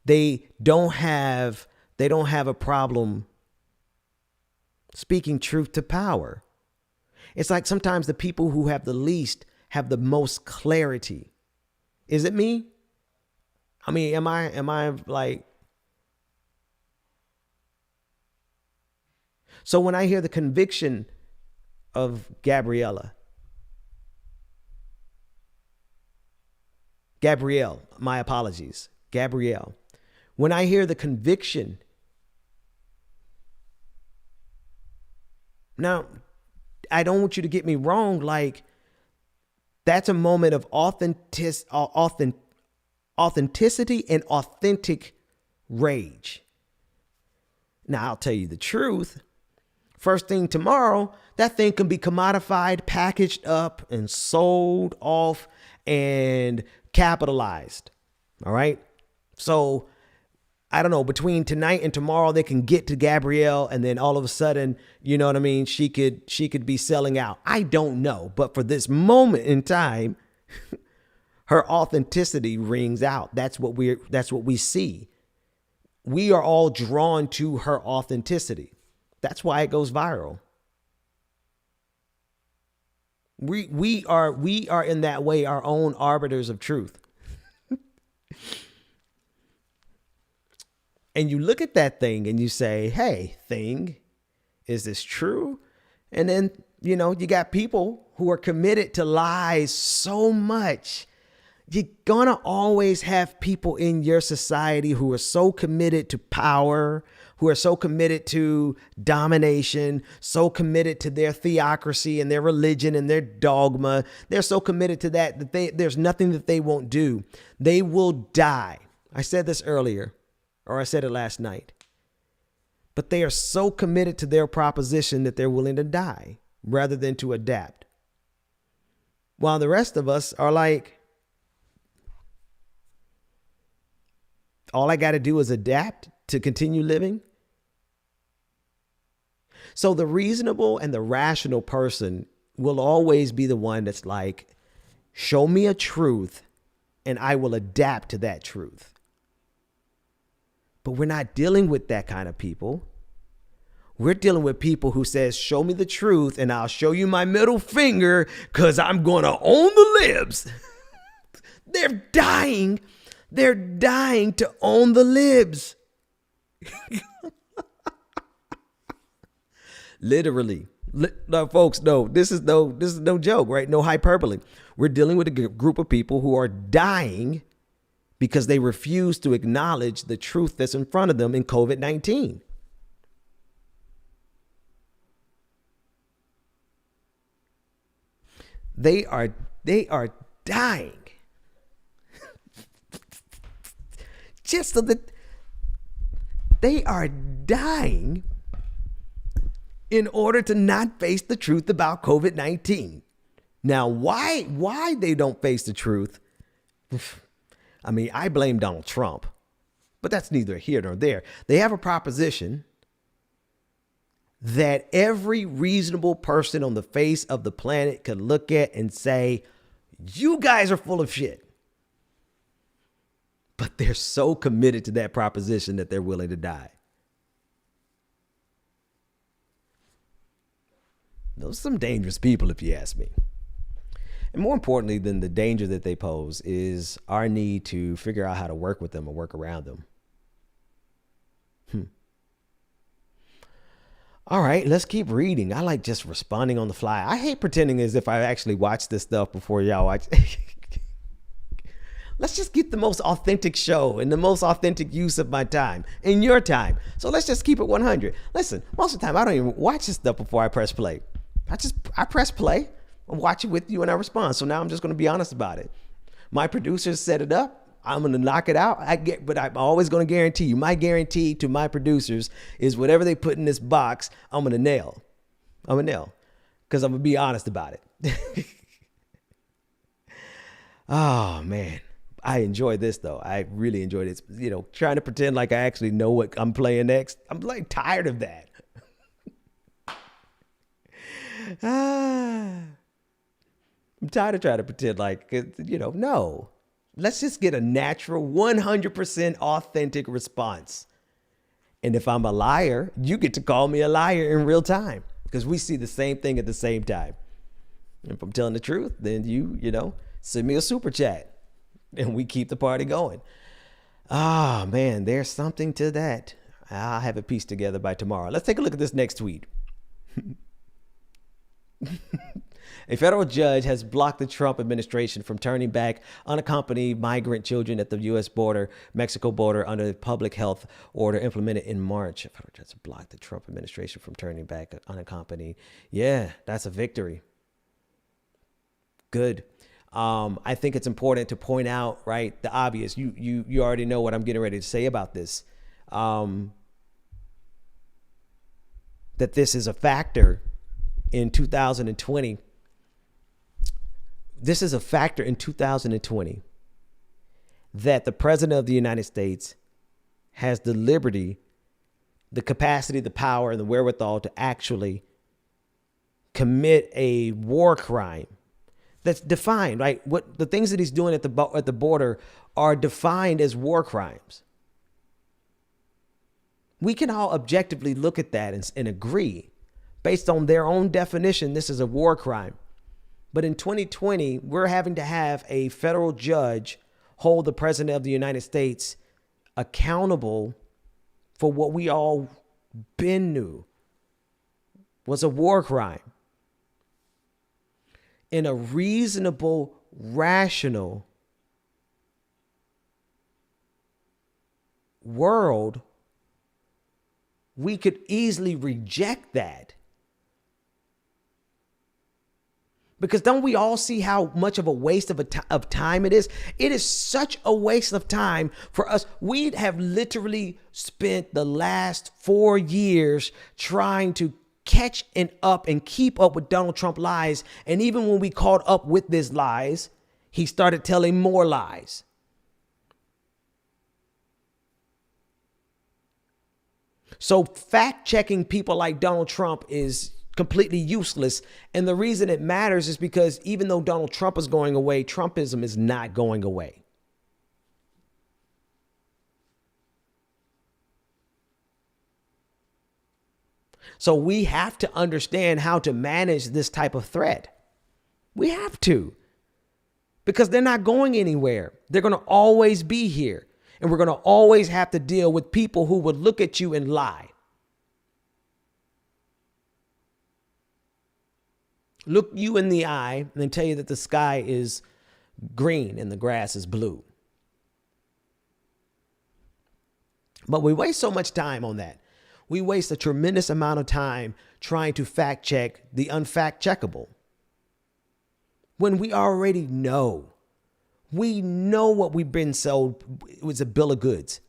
They don't have a problem speaking truth to power. It's like sometimes the people who have the least have the most clarity. Is it me? I mean, am I like... So when I hear the conviction of Gabrielle, my apologies, Gabrielle. When I hear the conviction, now, I don't want you to get me wrong, like, that's a moment of authenticity and authentic rage. Now, I'll tell you the truth. First thing tomorrow, that thing can be commodified, packaged up, and sold off and capitalized. All right. So I don't know, between tonight and tomorrow, they can get to Gabrielle, and then all of a sudden, you know what I mean? She could be selling out. I don't know. But for this moment in time, Her authenticity rings out. That's what we see. We are all drawn to her authenticity. That's why it goes viral. We are in that way our own arbiters of truth. And you look at that thing and you say, hey, thing, is this true? And then, you got people who are committed to lies so much. You're going to always have people in your society who are so committed to power, who are so committed to domination, so committed to their theocracy and their religion and their dogma. They're so committed to that there's nothing that they won't do. They will die. I said this earlier, or I said it last night. But they are so committed to their proposition that they're willing to die rather than to adapt. While the rest of us are like, all I got to do is adapt to continue living. So the reasonable and the rational person will always be the one that's like, show me a truth and I will adapt to that truth. But we're not dealing with that kind of people. We're dealing with people who says, show me the truth and I'll show you my middle finger because I'm going to own the libs. They're dying. They're dying to own the libs. Literally. No, folks, no, this is no joke, right? No hyperbole. We're dealing with a group of people who are dying because they refuse to acknowledge the truth that's in front of them in COVID-19. They are dying. Just so that they are dying in order to not face the truth about COVID-19. Now, why they don't face the truth? I mean, I blame Donald Trump, but that's neither here nor there. They have a proposition that every reasonable person on the face of the planet could look at and say, you guys are full of shit. But they're so committed to that proposition that they're willing to die. Those are some dangerous people, if you ask me. And more importantly than the danger that they pose is our need to figure out how to work with them or work around them. All right, let's keep reading. I like just responding on the fly. I hate pretending as if I actually watched this stuff before y'all watch. Let's just get the most authentic show and the most authentic use of my time and your time. So let's just keep it 100. Listen, most of the time I don't even watch this stuff before I press play. I press play, I watch it with you and I respond. So now I'm just going to be honest about it. My producers set it up. I'm going to knock it out. But I'm always going to guarantee you, my guarantee to my producers is whatever they put in this box, I'm going to nail. I'm going to nail because I'm going to be honest about it. Oh, man. I enjoy this, though. I really enjoyed it. Trying to pretend like I actually know what I'm playing next. I'm like tired of that. I'm tired of trying to pretend like, no. Let's just get a natural 100% authentic response. And if I'm a liar, you get to call me a liar in real time because we see the same thing at the same time. And if I'm telling the truth, then you send me a super chat. And we keep the party going. Ah, man, there's something to that. I'll have it pieced together by tomorrow. Let's take a look at this next tweet. A federal judge has blocked the Trump administration from turning back unaccompanied migrant children at the U.S. Mexico border under the public health order implemented in March. A federal judge has blocked the Trump administration from turning back unaccompanied. Yeah, that's a victory. Good. I think it's important to point out, right, the obvious. You already know what I'm getting ready to say about this. That this is a factor in 2020. This is a factor in 2020 that the president of the United States has the liberty, the capacity, the power, and the wherewithal to actually commit a war crime that's defined, right? What the things that he's doing at the border are defined as war crimes. We can all objectively look at that and agree, based on their own definition, this is a war crime. But in 2020, we're having to have a federal judge hold the president of the United States accountable for what we all been knew was a war crime. In a reasonable, rational world, we could easily reject that. Because don't we all see how much of a waste of time it is? It is such a waste of time for us. We have literally spent the last 4 years trying to catch up and keep up with Donald Trump lies. And even when we caught up with these lies, he started telling more lies. So fact checking people like Donald Trump is completely useless. And the reason it matters is because even though Donald Trump is going away, Trumpism is not going away. So we have to understand how to manage this type of threat. We have to, because they're not going anywhere. They're going to always be here. And we're going to always have to deal with people who would look at you and lie. Look you in the eye and then tell you that the sky is green and the grass is blue. But we waste so much time on that. We waste a tremendous amount of time trying to fact check the unfact checkable. When we already know. We know what we've been sold. It was a bill of goods.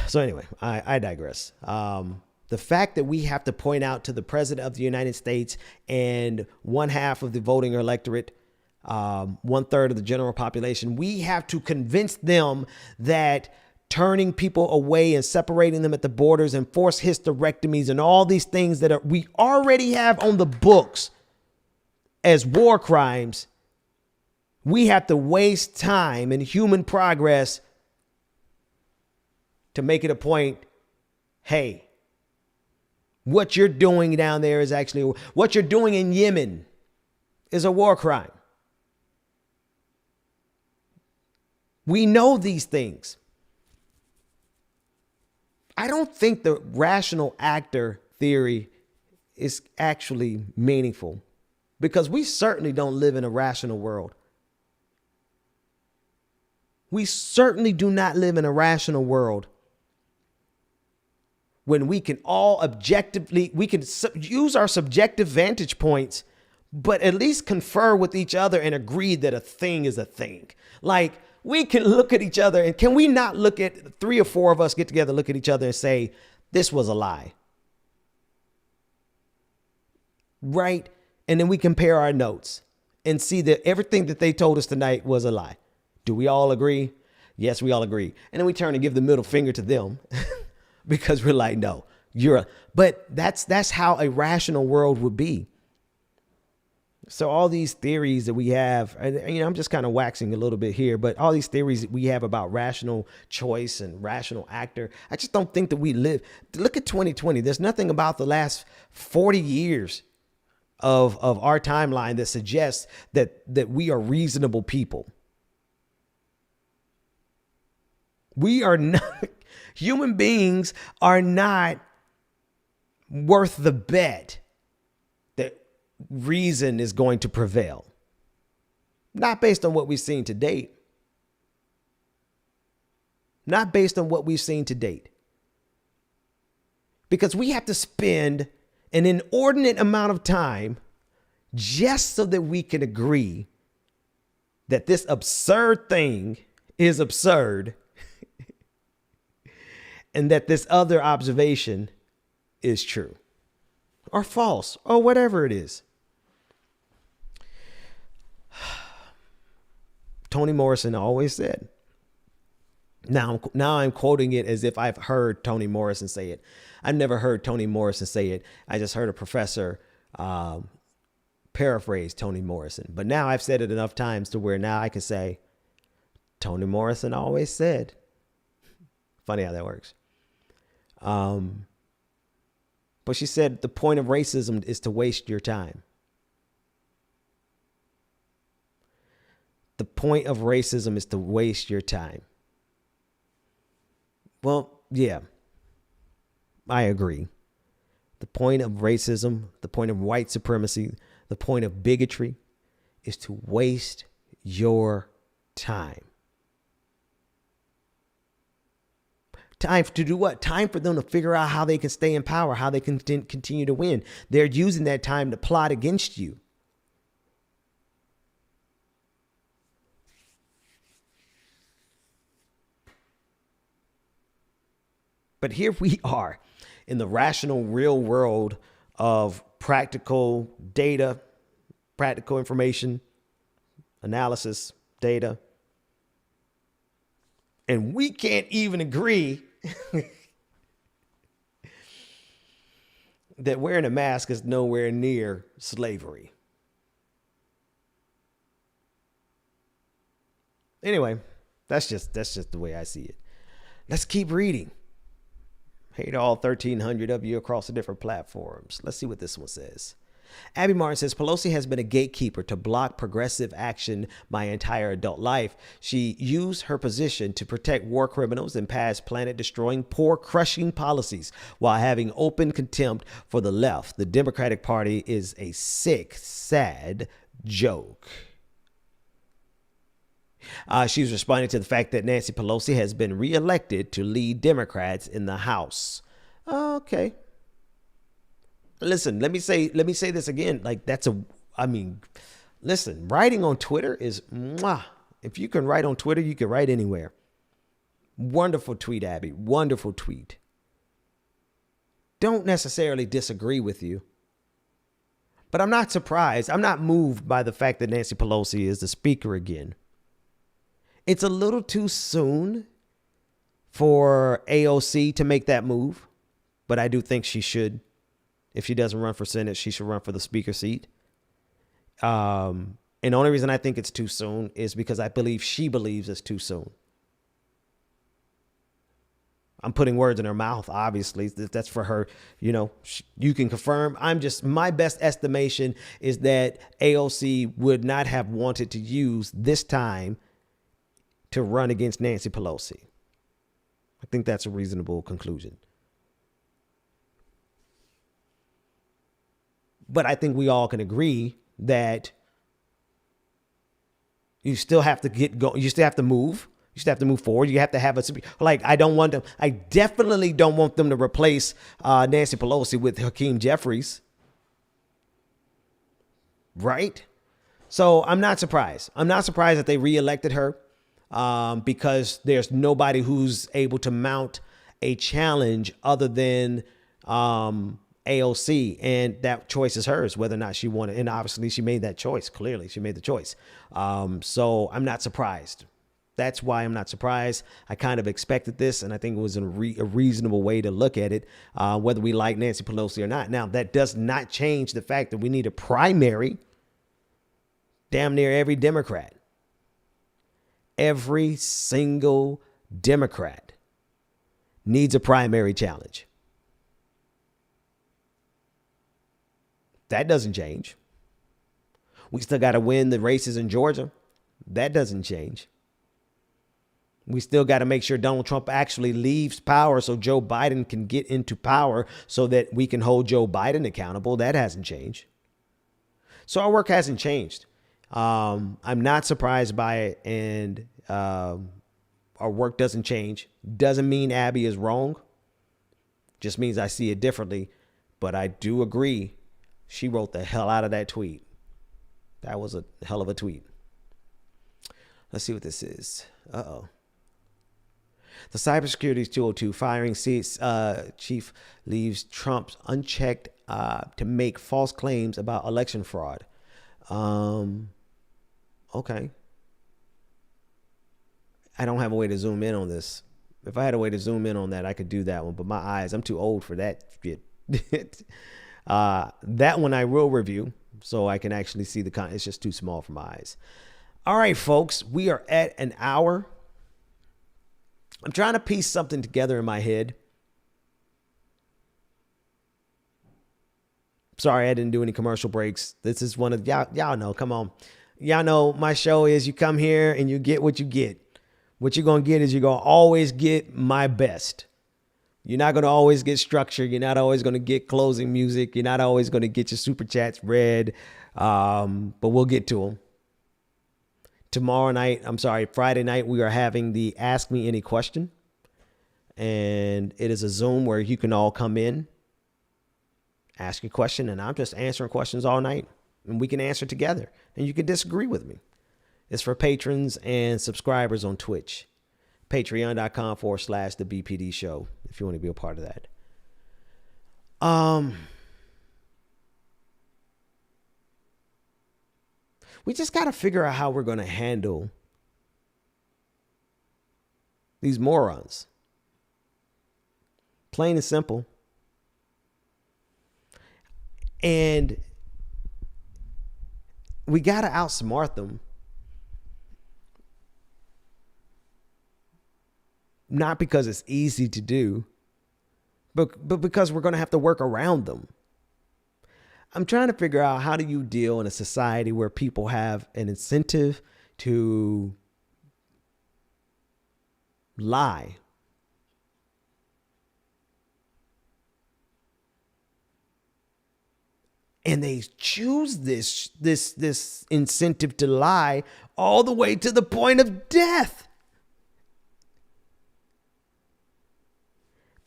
So anyway, I digress. The fact that we have to point out to the president of the United States and 1/2 of the voting electorate, 1/3 of the general population, we have to convince them that turning people away and separating them at the borders and forced hysterectomies and all these things that we already have on the books as war crimes, we have to waste time and human progress to make it a point. Hey, what you're doing down there is actually, what you're doing in Yemen is a war crime. We know these things. I don't think the rational actor theory is actually meaningful, because we certainly don't live in a rational world. We certainly do not live in a rational world when we can all objectively, we can use our subjective vantage points, but at least confer with each other and agree that a thing is a thing. Like, we can look at each other, and can we not look at 3 or 4 of us get together, look at each other and say, this was a lie. Right? And then we compare our notes and see that everything that they told us tonight was a lie. Do we all agree? Yes, we all agree. And then we turn and give the middle finger to them because we're like, no, but that's how a rational world would be. So all these theories that we have, and I'm just kind of waxing a little bit here, but all these theories that we have about rational choice and rational actor, I just don't think that we live. Look at 2020. There's nothing about the last 40 years of our timeline that suggests that we are reasonable people. We are not, human beings are not worth the bet that reason is going to prevail. Not based on what we've seen to date. Not based on what we've seen to date. Because we have to spend an inordinate amount of time just so that we can agree that this absurd thing is absurd and that this other observation is true or false or whatever it is. Toni Morrison always said. Now I'm quoting it as if I've heard Toni Morrison say it. I've never heard Toni Morrison say it. I just heard a professor paraphrase Toni Morrison. But now I've said it enough times to where now I can say, Toni Morrison always said. Funny how that works. But she said the point of racism is to waste your time. The point of racism is to waste your time. Well, yeah, I agree. The point of racism, the point of white supremacy, the point of bigotry is to waste your time. Time to do what? Time for them to figure out how they can stay in power, how they can continue to win. They're using that time to plot against you. But here we are in the rational, real world of practical data, practical information, analysis, data. And we can't even agree that wearing a mask is nowhere near slavery. Anyway, that's just the way I see it. Let's keep reading. Hey to all 1,300 of you across the different platforms. Let's see what this one says. Abby Martin says, Pelosi has been a gatekeeper to block progressive action my entire adult life. She used her position to protect war criminals and pass planet-destroying, poor-crushing policies while having open contempt for the left. The Democratic Party is a sick, sad joke. She's responding to the fact that Nancy Pelosi has been reelected to lead Democrats in the House. Okay. Listen, let me say this again. Like listen, writing on Twitter is mwah. If you can write on Twitter, you can write anywhere. Wonderful tweet, Abby. Wonderful tweet. Don't necessarily disagree with you. But I'm not surprised. I'm not moved by the fact that Nancy Pelosi is the speaker again. It's a little too soon for AOC to make that move, but I do think she should. If she doesn't run for Senate, she should run for the speaker seat. And the only reason I think it's too soon is because I believe she believes it's too soon. I'm putting words in her mouth, obviously. That's for her. You know, you can confirm. My best estimation is that AOC would not have wanted to use this time to run against Nancy Pelosi. I think that's a reasonable conclusion. But I think we all can agree that you still have to get going. You still have to move. You still have to move forward. You have to have I definitely don't want them to replace Nancy Pelosi with Hakeem Jeffries. Right? So I'm not surprised. I'm not surprised that they reelected her. Because there's nobody who's able to mount a challenge other than AOC, and that choice is hers, whether or not she wanted. And obviously she made that choice. Clearly she made the choice. So I'm not surprised. That's why I'm not surprised. I kind of expected this, and I think it was a reasonable way to look at it, whether we like Nancy Pelosi or not. Now, that does not change the fact that we need a primary damn near every Democrat. Every single Democrat needs a primary challenge. That doesn't change. We still got to win the races in Georgia. That doesn't change. We still got to make sure Donald Trump actually leaves power so Joe Biden can get into power so that we can hold Joe Biden accountable. That hasn't changed. So our work hasn't changed. I'm not surprised by it, and our work doesn't change. Doesn't mean Abby is wrong. Just means I see it differently. But I do agree. She wrote the hell out of that tweet. That was a hell of a tweet. Let's see what this is. Uh-oh. The cybersecurity 202 firing chief leaves Trump unchecked to make false claims about election fraud. Okay. I don't have a way to zoom in on this. If I had a way to zoom in on that, I could do that one. But my eyes, I'm too old for that shit. That one I will review. so I can actually see the content. It's just too small for my eyes. All right, folks, we are at an hour. I'm trying to piece something together in my head. Sorry, I didn't do any commercial breaks. This is one of y'all know. Come on. Y'all know my show is you come here and you get what you get. What you're going to get is you're going to always get my best. You're not going to always get structure. You're not always going to get closing music. You're not always going to get your super chats read. But we'll get to them. Friday night, we are having the Ask Me Any Question. And it is a Zoom where you can all come in, ask your question, and I'm just answering questions all night. And we can answer together. And you can disagree with me. It's for patrons and subscribers on Twitch. Patreon.com/the BPD show if you want to be a part of that. We just got to figure out how we're going to handle these morons. Plain and simple. And we got to outsmart them. Not because it's easy to do, but because we're going to have to work around them. I'm trying to figure out, how do you deal in a society where people have an incentive to lie? And they choose this incentive to lie all the way to the point of death.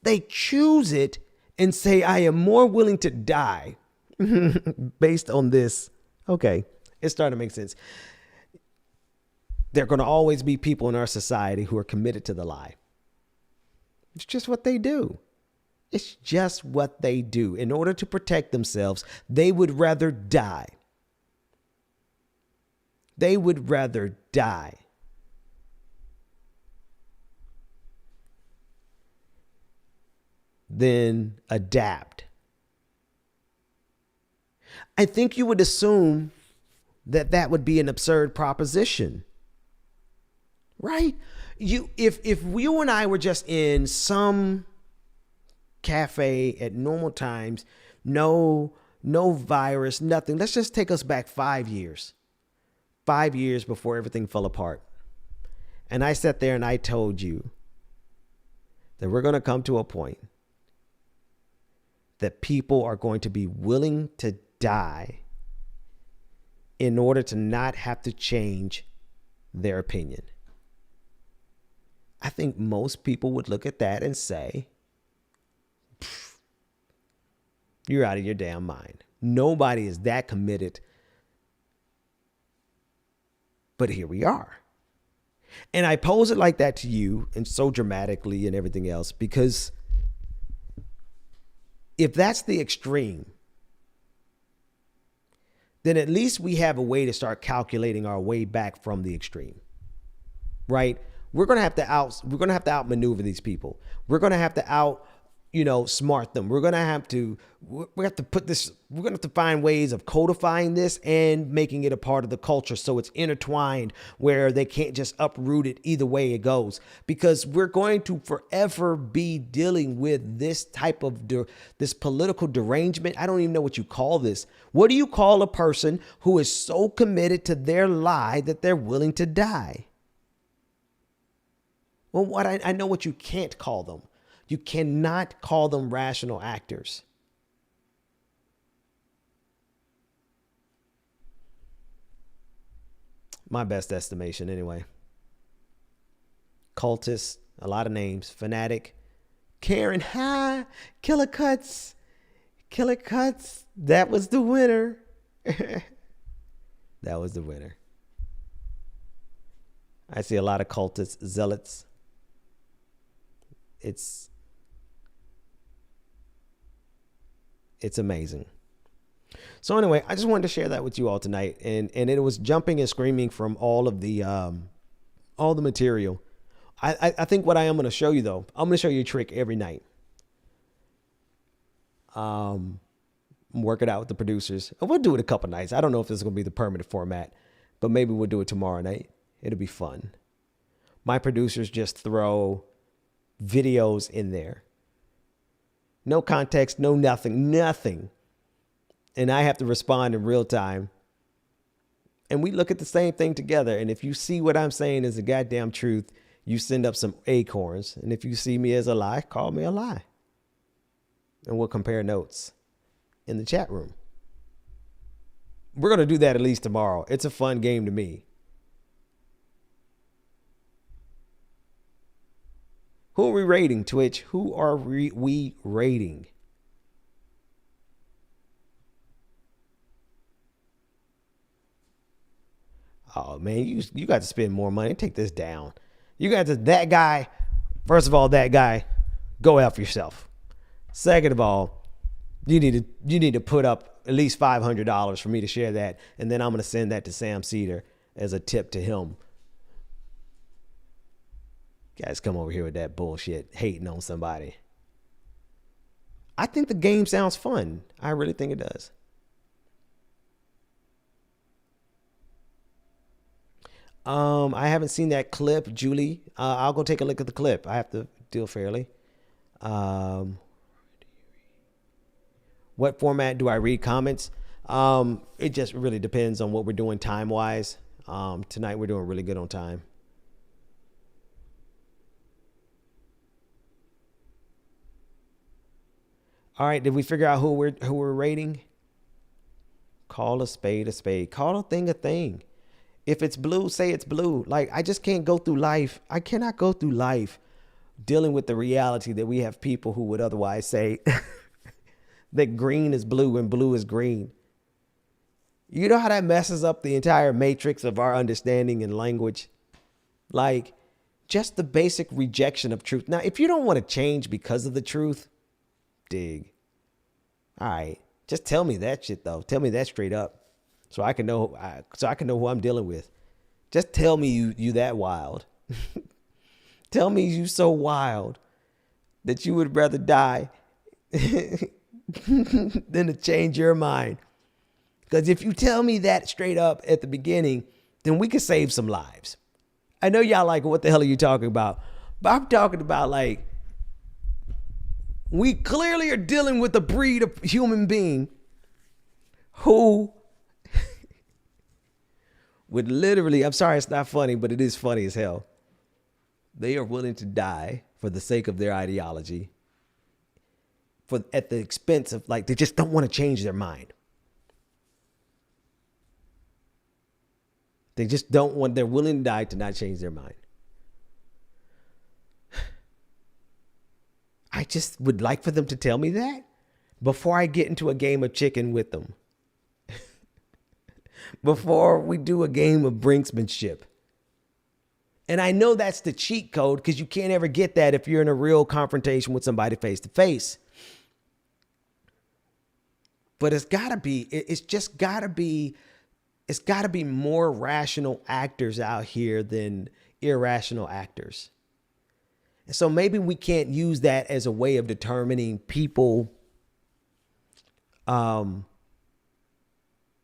They choose it and say, I am more willing to die based on this. Okay, it's starting to make sense. There are going to always be people in our society who are committed to the lie. It's just what they do. It's just what they do. In order to protect themselves, they would rather die. They would rather die than adapt. I think you would assume that that would be an absurd proposition, right? If you and I were just in some cafe at normal times, no virus, nothing. Let's just take us back 5 years. 5 years before everything fell apart. And I sat there and I told you that we're going to come to a point that people are going to be willing to die in order to not have to change their opinion. I think most people would look at that and say, you're out of your damn mind. Nobody is that committed. But here we are. And I pose it like that to you, and so dramatically and everything else, because if that's the extreme, then at least we have a way to start calculating our way back from the extreme, right? We're going to have to outmaneuver these people. We're going to have to smart them. We're going to have to find ways of codifying this and making it a part of the culture so it's intertwined where they can't just uproot it either way it goes, because we're going to forever be dealing with this type of this political derangement. I don't even know what you call this. What do you call a person who is so committed to their lie that they're willing to die? Well, I know what you can't call them. You cannot call them rational actors. My best estimation, anyway. Cultist, a lot of names. Fanatic, Karen, Killer Cuts. That was the winner. That was the winner. I see a lot of cultists, zealots. It's amazing. So anyway, I just wanted to share that with you all tonight, and it was jumping and screaming from all the material. I think what I am going to show you, though, I'm going to show you a trick every night. work it out with the producers. And we'll do it a couple nights. I don't know if this is going to be the permanent format, but maybe we'll do it tomorrow night. It'll be fun. My producers just throw videos in there. No context, no nothing. And I have to respond in real time. And we look at the same thing together. And if you see what I'm saying is the goddamn truth, you send up some acorns. And if you see me as a lie, call me a lie. And we'll compare notes in the chat room. We're going to do that at least tomorrow. It's a fun game to me. Who are we rating, Twitch? Who are we rating? Oh, man, you got to spend more money. Take this down. You got to, that guy, first of all, that guy, go after yourself. Second of all, you need to put up at least $500 for me to share that. And then I'm going to send that to Sam Cedar as a tip to him. Guys, come over here with that bullshit, hating on somebody. I think the game sounds fun. I really think it does. I haven't seen that clip, Julie. I'll go take a look at the clip. I have to deal fairly. What format do I read comments? It just really depends on what we're doing time-wise. Tonight we're doing really good on time. All right, did we figure out who we're rating? Call a spade a spade. Call a thing. If it's blue, say it's blue. Like, I just can't go through life. I cannot go through life dealing with the reality that we have people who would otherwise say that green is blue and blue is green. You know how that messes up the entire matrix of our understanding and language? Like, just the basic rejection of truth. Now, if you don't want to change because of the truth, dig. All right. Just tell me that shit, though. Tell me that straight up. So I can know who I'm dealing with. Just tell me you that wild. Tell me you so wild that you would rather die than to change your mind. Because if you tell me that straight up at the beginning, then we could save some lives. I know y'all like, what the hell are you talking about? But I'm talking about, like, we clearly are dealing with a breed of human being who would literally, I'm sorry it's not funny, but it is funny as hell. They are willing to die for the sake of their ideology, at the expense of, like, they just don't want to change their mind. They just don't want, they're willing to die to not change their mind. I just would like for them to tell me that before I get into a game of chicken with them. Before we do a game of brinksmanship. And I know that's the cheat code, because you can't ever get that if you're in a real confrontation with somebody face to face. But it's got to be more rational actors out here than irrational actors. And so maybe we can't use that as a way of determining people.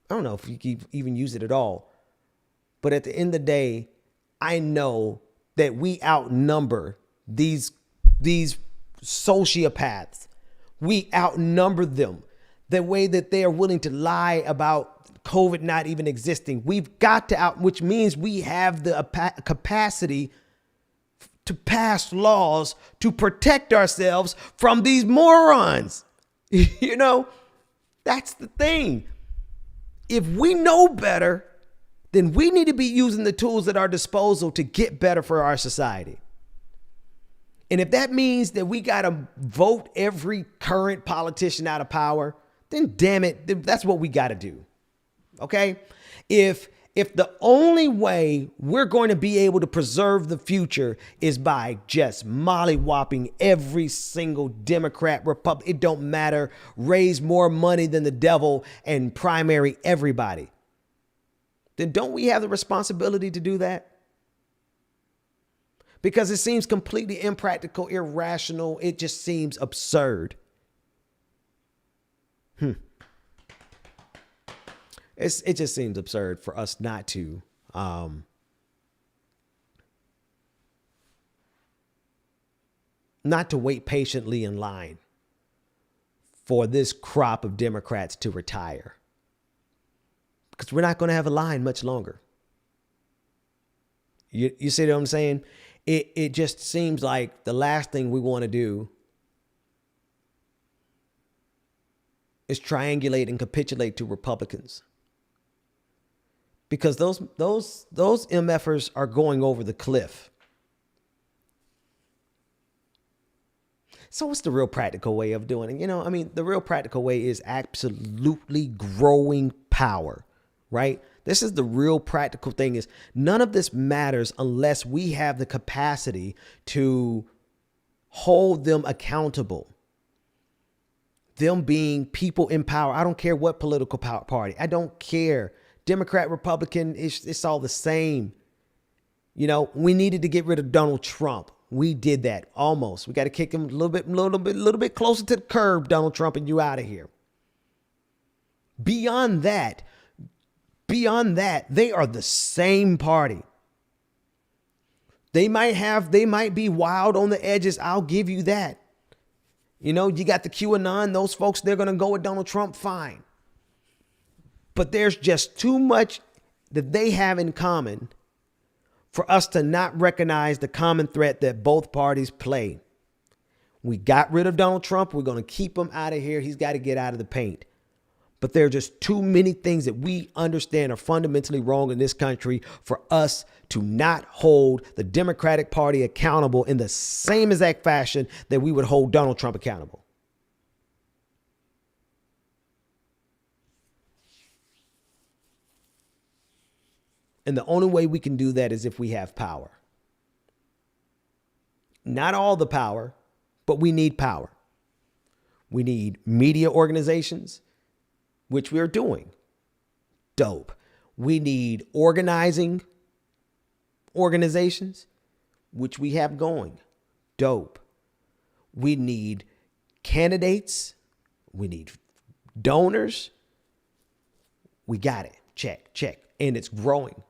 I don't know if you can even use it at all. But at the end of the day, I know that we outnumber these sociopaths. We outnumber them. The way that they are willing to lie about COVID not even existing. We've got to which means we have the capacity to pass laws to protect ourselves from these morons. You know, that's the thing. If we know better, then we need to be using the tools at our disposal to get better for our society. And if that means that we got to vote every current politician out of power, then damn it, that's what we got to do. Okay? If the only way we're going to be able to preserve the future is by just mollywhopping every single Democrat, Republican, it don't matter, raise more money than the devil and primary everybody, then don't we have the responsibility to do that? Because it seems completely impractical, irrational. It just seems absurd. it just seems absurd for us not to wait patiently in line for this crop of Democrats to retire. Because we're not going to have a line much longer. You see what I'm saying? It just seems like the last thing we want to do is triangulate and capitulate to Republicans. Because those MFers are going over the cliff. So what's the real practical way of doing it? The real practical way is absolutely growing power, right? This is the real practical thing, is none of this matters unless we have the capacity to hold them accountable. Them being people in power. I don't care what political party. I don't care. Democrat, Republican, it's all the same. We needed to get rid of Donald Trump. We did that almost. We got to kick him a little bit closer to the curb, Donald Trump, and you out of here. Beyond that, they are the same party. They might be wild on the edges. I'll give you that. You got the QAnon, those folks, they're going to go with Donald Trump, fine. But there's just too much that they have in common for us to not recognize the common threat that both parties play. We got rid of Donald Trump. We're going to keep him out of here. He's got to get out of the paint. But there are just too many things that we understand are fundamentally wrong in this country for us to not hold the Democratic Party accountable in the same exact fashion that we would hold Donald Trump accountable. And the only way we can do that is if we have power. Not all the power, but we need power. We need media organizations, which we are doing. Dope. We need organizing organizations, which we have going. Dope. We need candidates. We need donors. We got it. Check. And it's growing.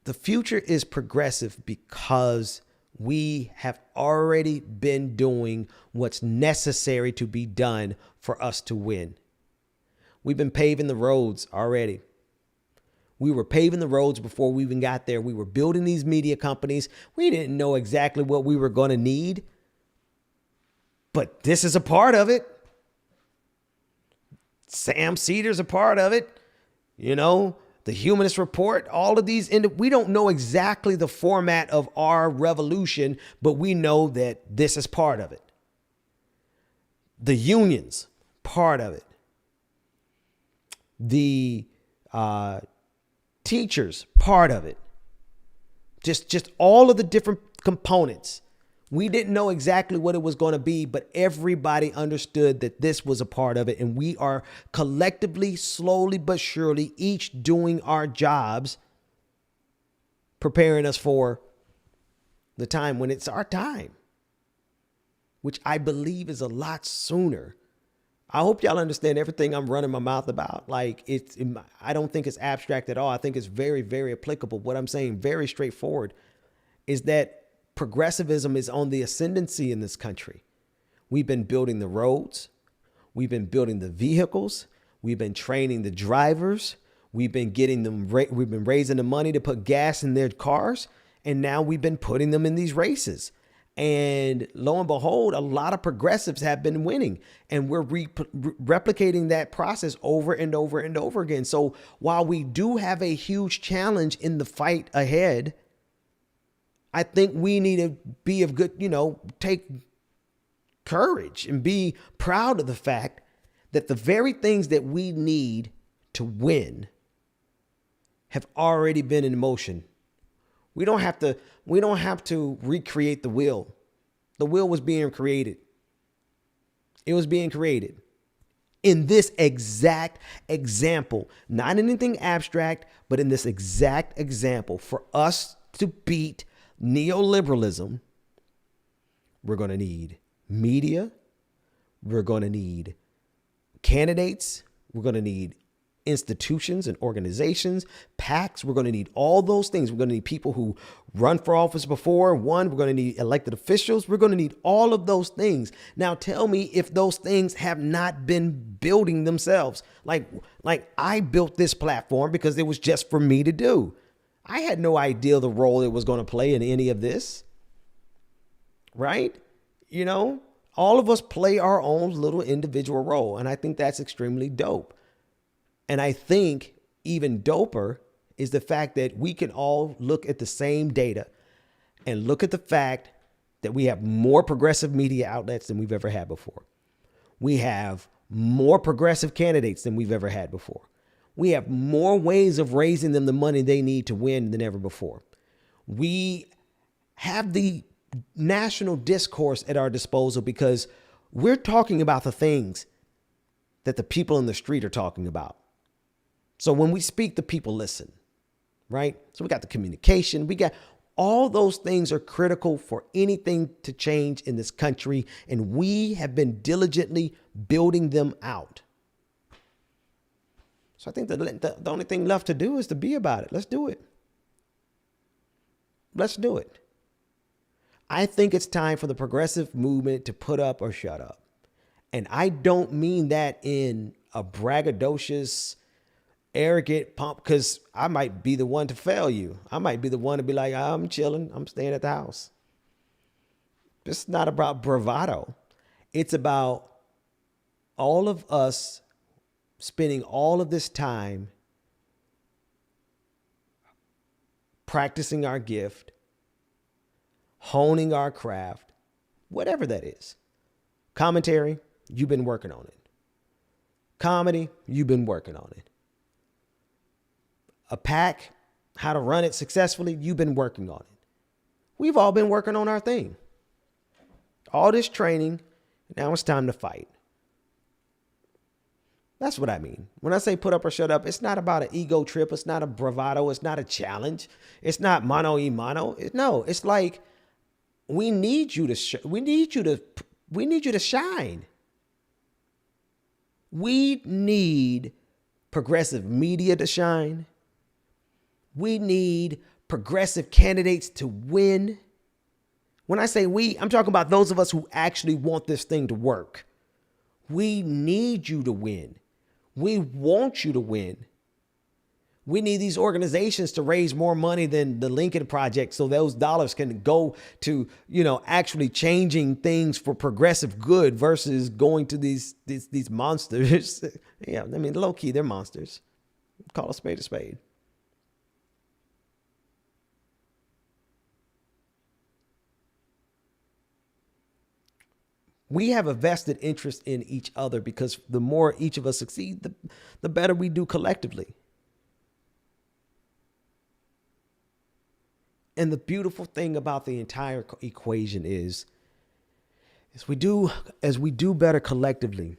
The future is progressive because we have already been doing what's necessary to be done for us to win. We've been paving the roads already. We were paving the roads before we even got there. We were building these media companies. We didn't know exactly what we were going to need, but this is a part of it. Sam Cedar's a part of it. The Humanist Report, all of these, we don't know exactly the format of our revolution, but we know that this is part of it. The unions, part of it. The teachers, part of it. Just all of the different components. We didn't know exactly what it was going to be, but everybody understood that this was a part of it. And we are collectively, slowly but surely, each doing our jobs, preparing us for the time when it's our time, which I believe is a lot sooner. I hope y'all understand everything I'm running my mouth about. I don't think it's abstract at all. I think it's very, very applicable. What I'm saying, very straightforward, is that progressivism is on the ascendancy in this country. We've been building the roads. We've been building the vehicles. We've been training the drivers. We've been we've been raising the money to put gas in their cars. And now we've been putting them in these races. And lo and behold, a lot of progressives have been winning. And we're replicating that process over and over and over again. So while we do have a huge challenge in the fight ahead, I think we need to be of good, take courage and be proud of the fact that the very things that we need to win have already been in motion. We don't have to recreate the wheel. The wheel was being created. It was being created in this exact example, not anything abstract, but in this exact example. For us to beat neoliberalism, we're going to need media. We're going to need candidates. We're going to need institutions and organizations, PACs. We're going to need all those things. We're going to need people who run for office before. We're going to need elected officials. We're going to need all of those things. Now tell me if those things have not been building themselves. Like I built this platform because it was just for me to do. I had no idea the role it was going to play in any of this. Right? You know, all of us play our own little individual role. And I think that's extremely dope. And I think even doper is the fact that we can all look at the same data and look at the fact that we have more progressive media outlets than we've ever had before. We have more progressive candidates than we've ever had before. We have more ways of raising them the money they need to win than ever before. We have the national discourse at our disposal because we're talking about the things that the people in the street are talking about. So when we speak, the people listen, right? So we got the communication. We got all those things are critical for anything to change in this country. And we have been diligently building them out. So I think the only thing left to do is to be about it. Let's do it. Let's do it. I think it's time for the progressive movement to put up or shut up. And I don't mean that in a braggadocious, arrogant pump, because I might be the one to fail you. I might be the one to be like, I'm chilling. I'm staying at the house. It's not about bravado. It's about all of us spending all of this time practicing our gift, honing our craft, whatever that is. Commentary, you've been working on it. Comedy, you've been working on it. A PAC, how to run it successfully, you've been working on it. We've all been working on our thing. All this training, now it's time to fight. That's what I mean. When I say put up or shut up, it's not about an ego trip. It's not a bravado. It's not a challenge. It's not mano y mano. No, it's like we need you to we need you to shine. We need progressive media to shine. We need progressive candidates to win. When I say we, I'm talking about those of us who actually want this thing to work. We need you to win. We want you to win. We need these organizations to raise more money than the Lincoln Project so those dollars can go to, actually changing things for progressive good versus going to these monsters. Yeah, I mean, low key, they're monsters. Call a spade a spade. We have a vested interest in each other because the more each of us succeed, the better we do collectively. And the beautiful thing about the entire equation is as we do better collectively,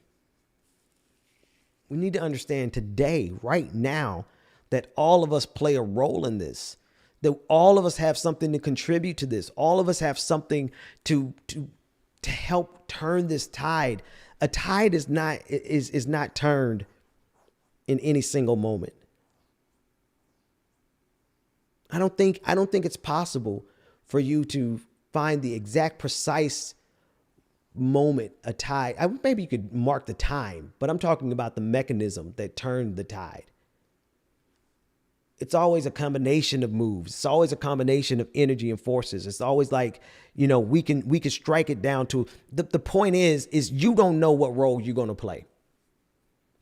we need to understand today, right now, that all of us play a role in this, that all of us have something to contribute to this. All of us have something to help turn this tide. A tide is not turned in any single moment. I don't think it's possible for you to find the exact precise moment a tide. Maybe you could mark the time, but I'm talking about the mechanism that turned the tide. It's always a combination of moves. It's always a combination of energy and forces. It's always like, we can strike it down to the point is you don't know what role you're going to play.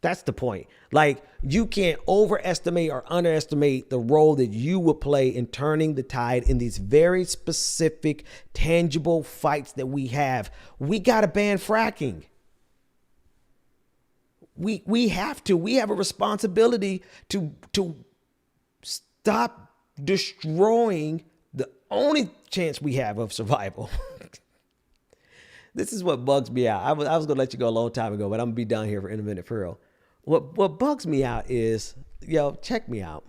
That's the point. Like, you can't overestimate or underestimate the role that you will play in turning the tide in these very specific, tangible fights that we have. We got to ban fracking. We have to. We have a responsibility to stop destroying the only chance we have of survival. This is what bugs me out. I was going to let you go a long time ago, but I'm going to be down here in a minute for real. What bugs me out is, check me out.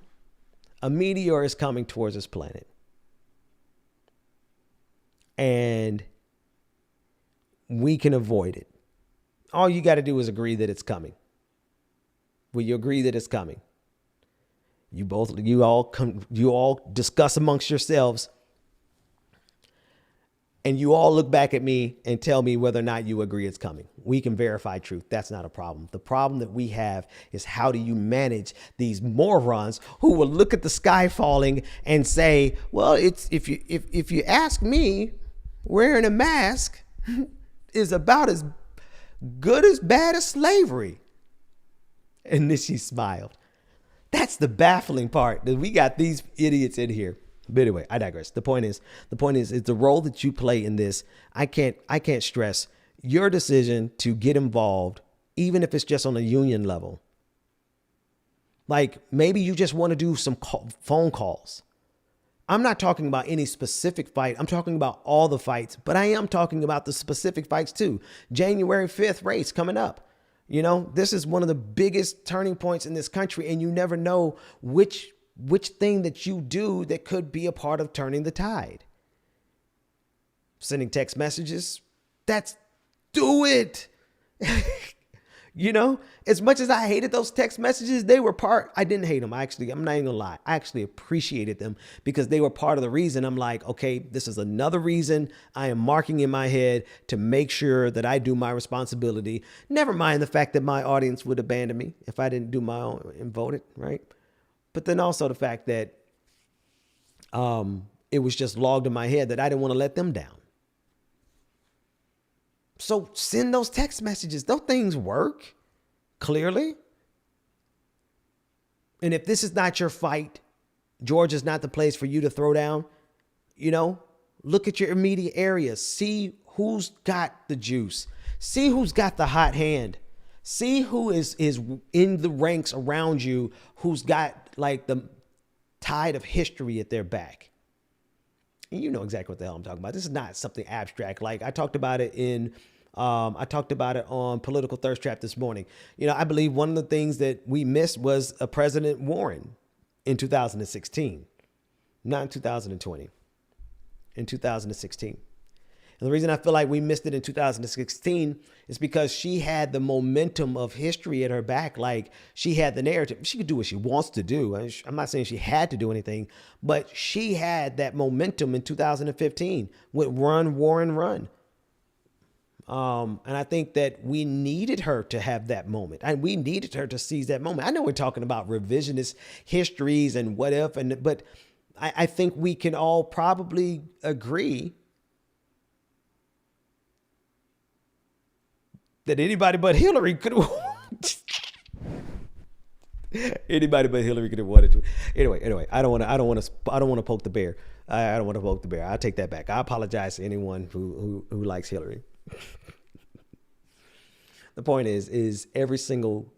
A meteor is coming towards this planet. And we can avoid it. All you got to do is agree that it's coming. Will you agree that it's coming? You all discuss amongst yourselves, and you all look back at me and tell me whether or not you agree it's coming. We can verify truth. That's not a problem. The problem that we have is, how do you manage these morons who will look at the sky falling and say, well, it's if you ask me, wearing a mask is about as good as bad as slavery. And then she smiled. That's the baffling part, that we got these idiots in here. But anyway, I digress. The point is, it's the role that you play in this. I can't stress your decision to get involved, even if it's just on a union level. Like, maybe you just want to do some phone calls. I'm not talking about any specific fight. I'm talking about all the fights, but I am talking about the specific fights too. January 5th race coming up. You know, this is one of the biggest turning points in this country, and you never know which thing that you do that could be a part of turning the tide. Sending text messages, do it. You know, as much as I hated those text messages, I didn't hate them. I'm not even gonna lie. I actually appreciated them because they were part of the reason. I'm like, okay, this is another reason I am marking in my head to make sure that I do my responsibility. Never mind the fact that my audience would abandon me if I didn't do my own and vote it, right? But then also the fact that it was just logged in my head that I didn't want to let them down. So send those text messages. Those things work, clearly. And if this is not your fight, Georgia's not the place for you to throw down. You know, look at your immediate area. See who's got the juice. See who's got the hot hand. See who is in the ranks around you, who's got like the tide of history at their back. You know exactly what the hell I'm talking about. This is not something abstract. Like I talked about it on Political Thirst Trap this morning. You know, I believe one of the things that we missed was a President Warren in 2016, not in 2020, in 2016. And the reason I feel like we missed it in 2016 is because she had the momentum of history at her back. Like, she had the narrative. She could do what she wants to do. I'm not saying she had to do anything, but she had that momentum in 2015 with Run, Warren, Run. And I think that we needed her to have that moment. And we needed her to seize that moment. I know we're talking about revisionist histories and what if, but I think we can all probably agree that anybody but Hillary could have wanted to. Anyway, I don't want to poke the bear. I don't want to poke the bear. I'll take that back. I apologize to anyone who likes Hillary. The point is every single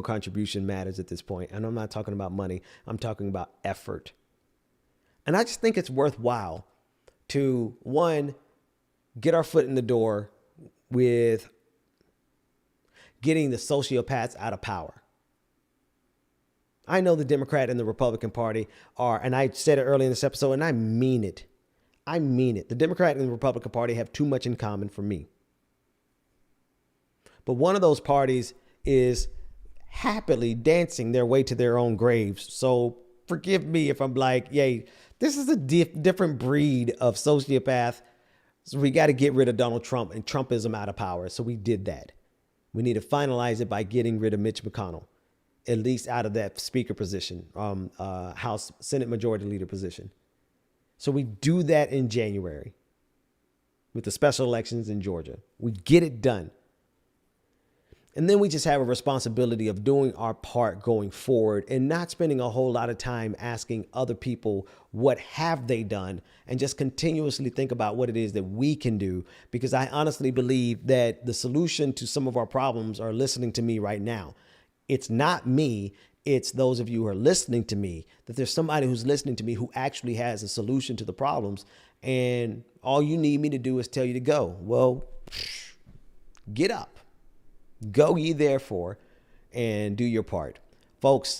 contribution matters at this point. And I'm not talking about money. I'm talking about effort. And I just think it's worthwhile to, one, get our foot in the door with getting the sociopaths out of power. I know the Democrat and the Republican Party are, and I said it earlier in this episode, and I mean it. I mean it. The Democrat and the Republican Party have too much in common for me. But one of those parties is happily dancing their way to their own graves. So forgive me if I'm like, yay, this is a different breed of sociopath. So we got to get rid of Donald Trump and Trumpism out of power. So we did that. We need to finalize it by getting rid of Mitch McConnell, at least out of that speaker position, House Senate Majority Leader position. So we do that in January with the special elections in Georgia. We get it done. And then we just have a responsibility of doing our part going forward and not spending a whole lot of time asking other people what have they done, and just continuously think about what it is that we can do. Because I honestly believe that the solution to some of our problems are listening to me right now. It's not me. It's those of you who are listening to me, that there's somebody who's listening to me who actually has a solution to the problems. And all you need me to do is tell you to go. Well, get up. Go ye therefore and do your part. Folks,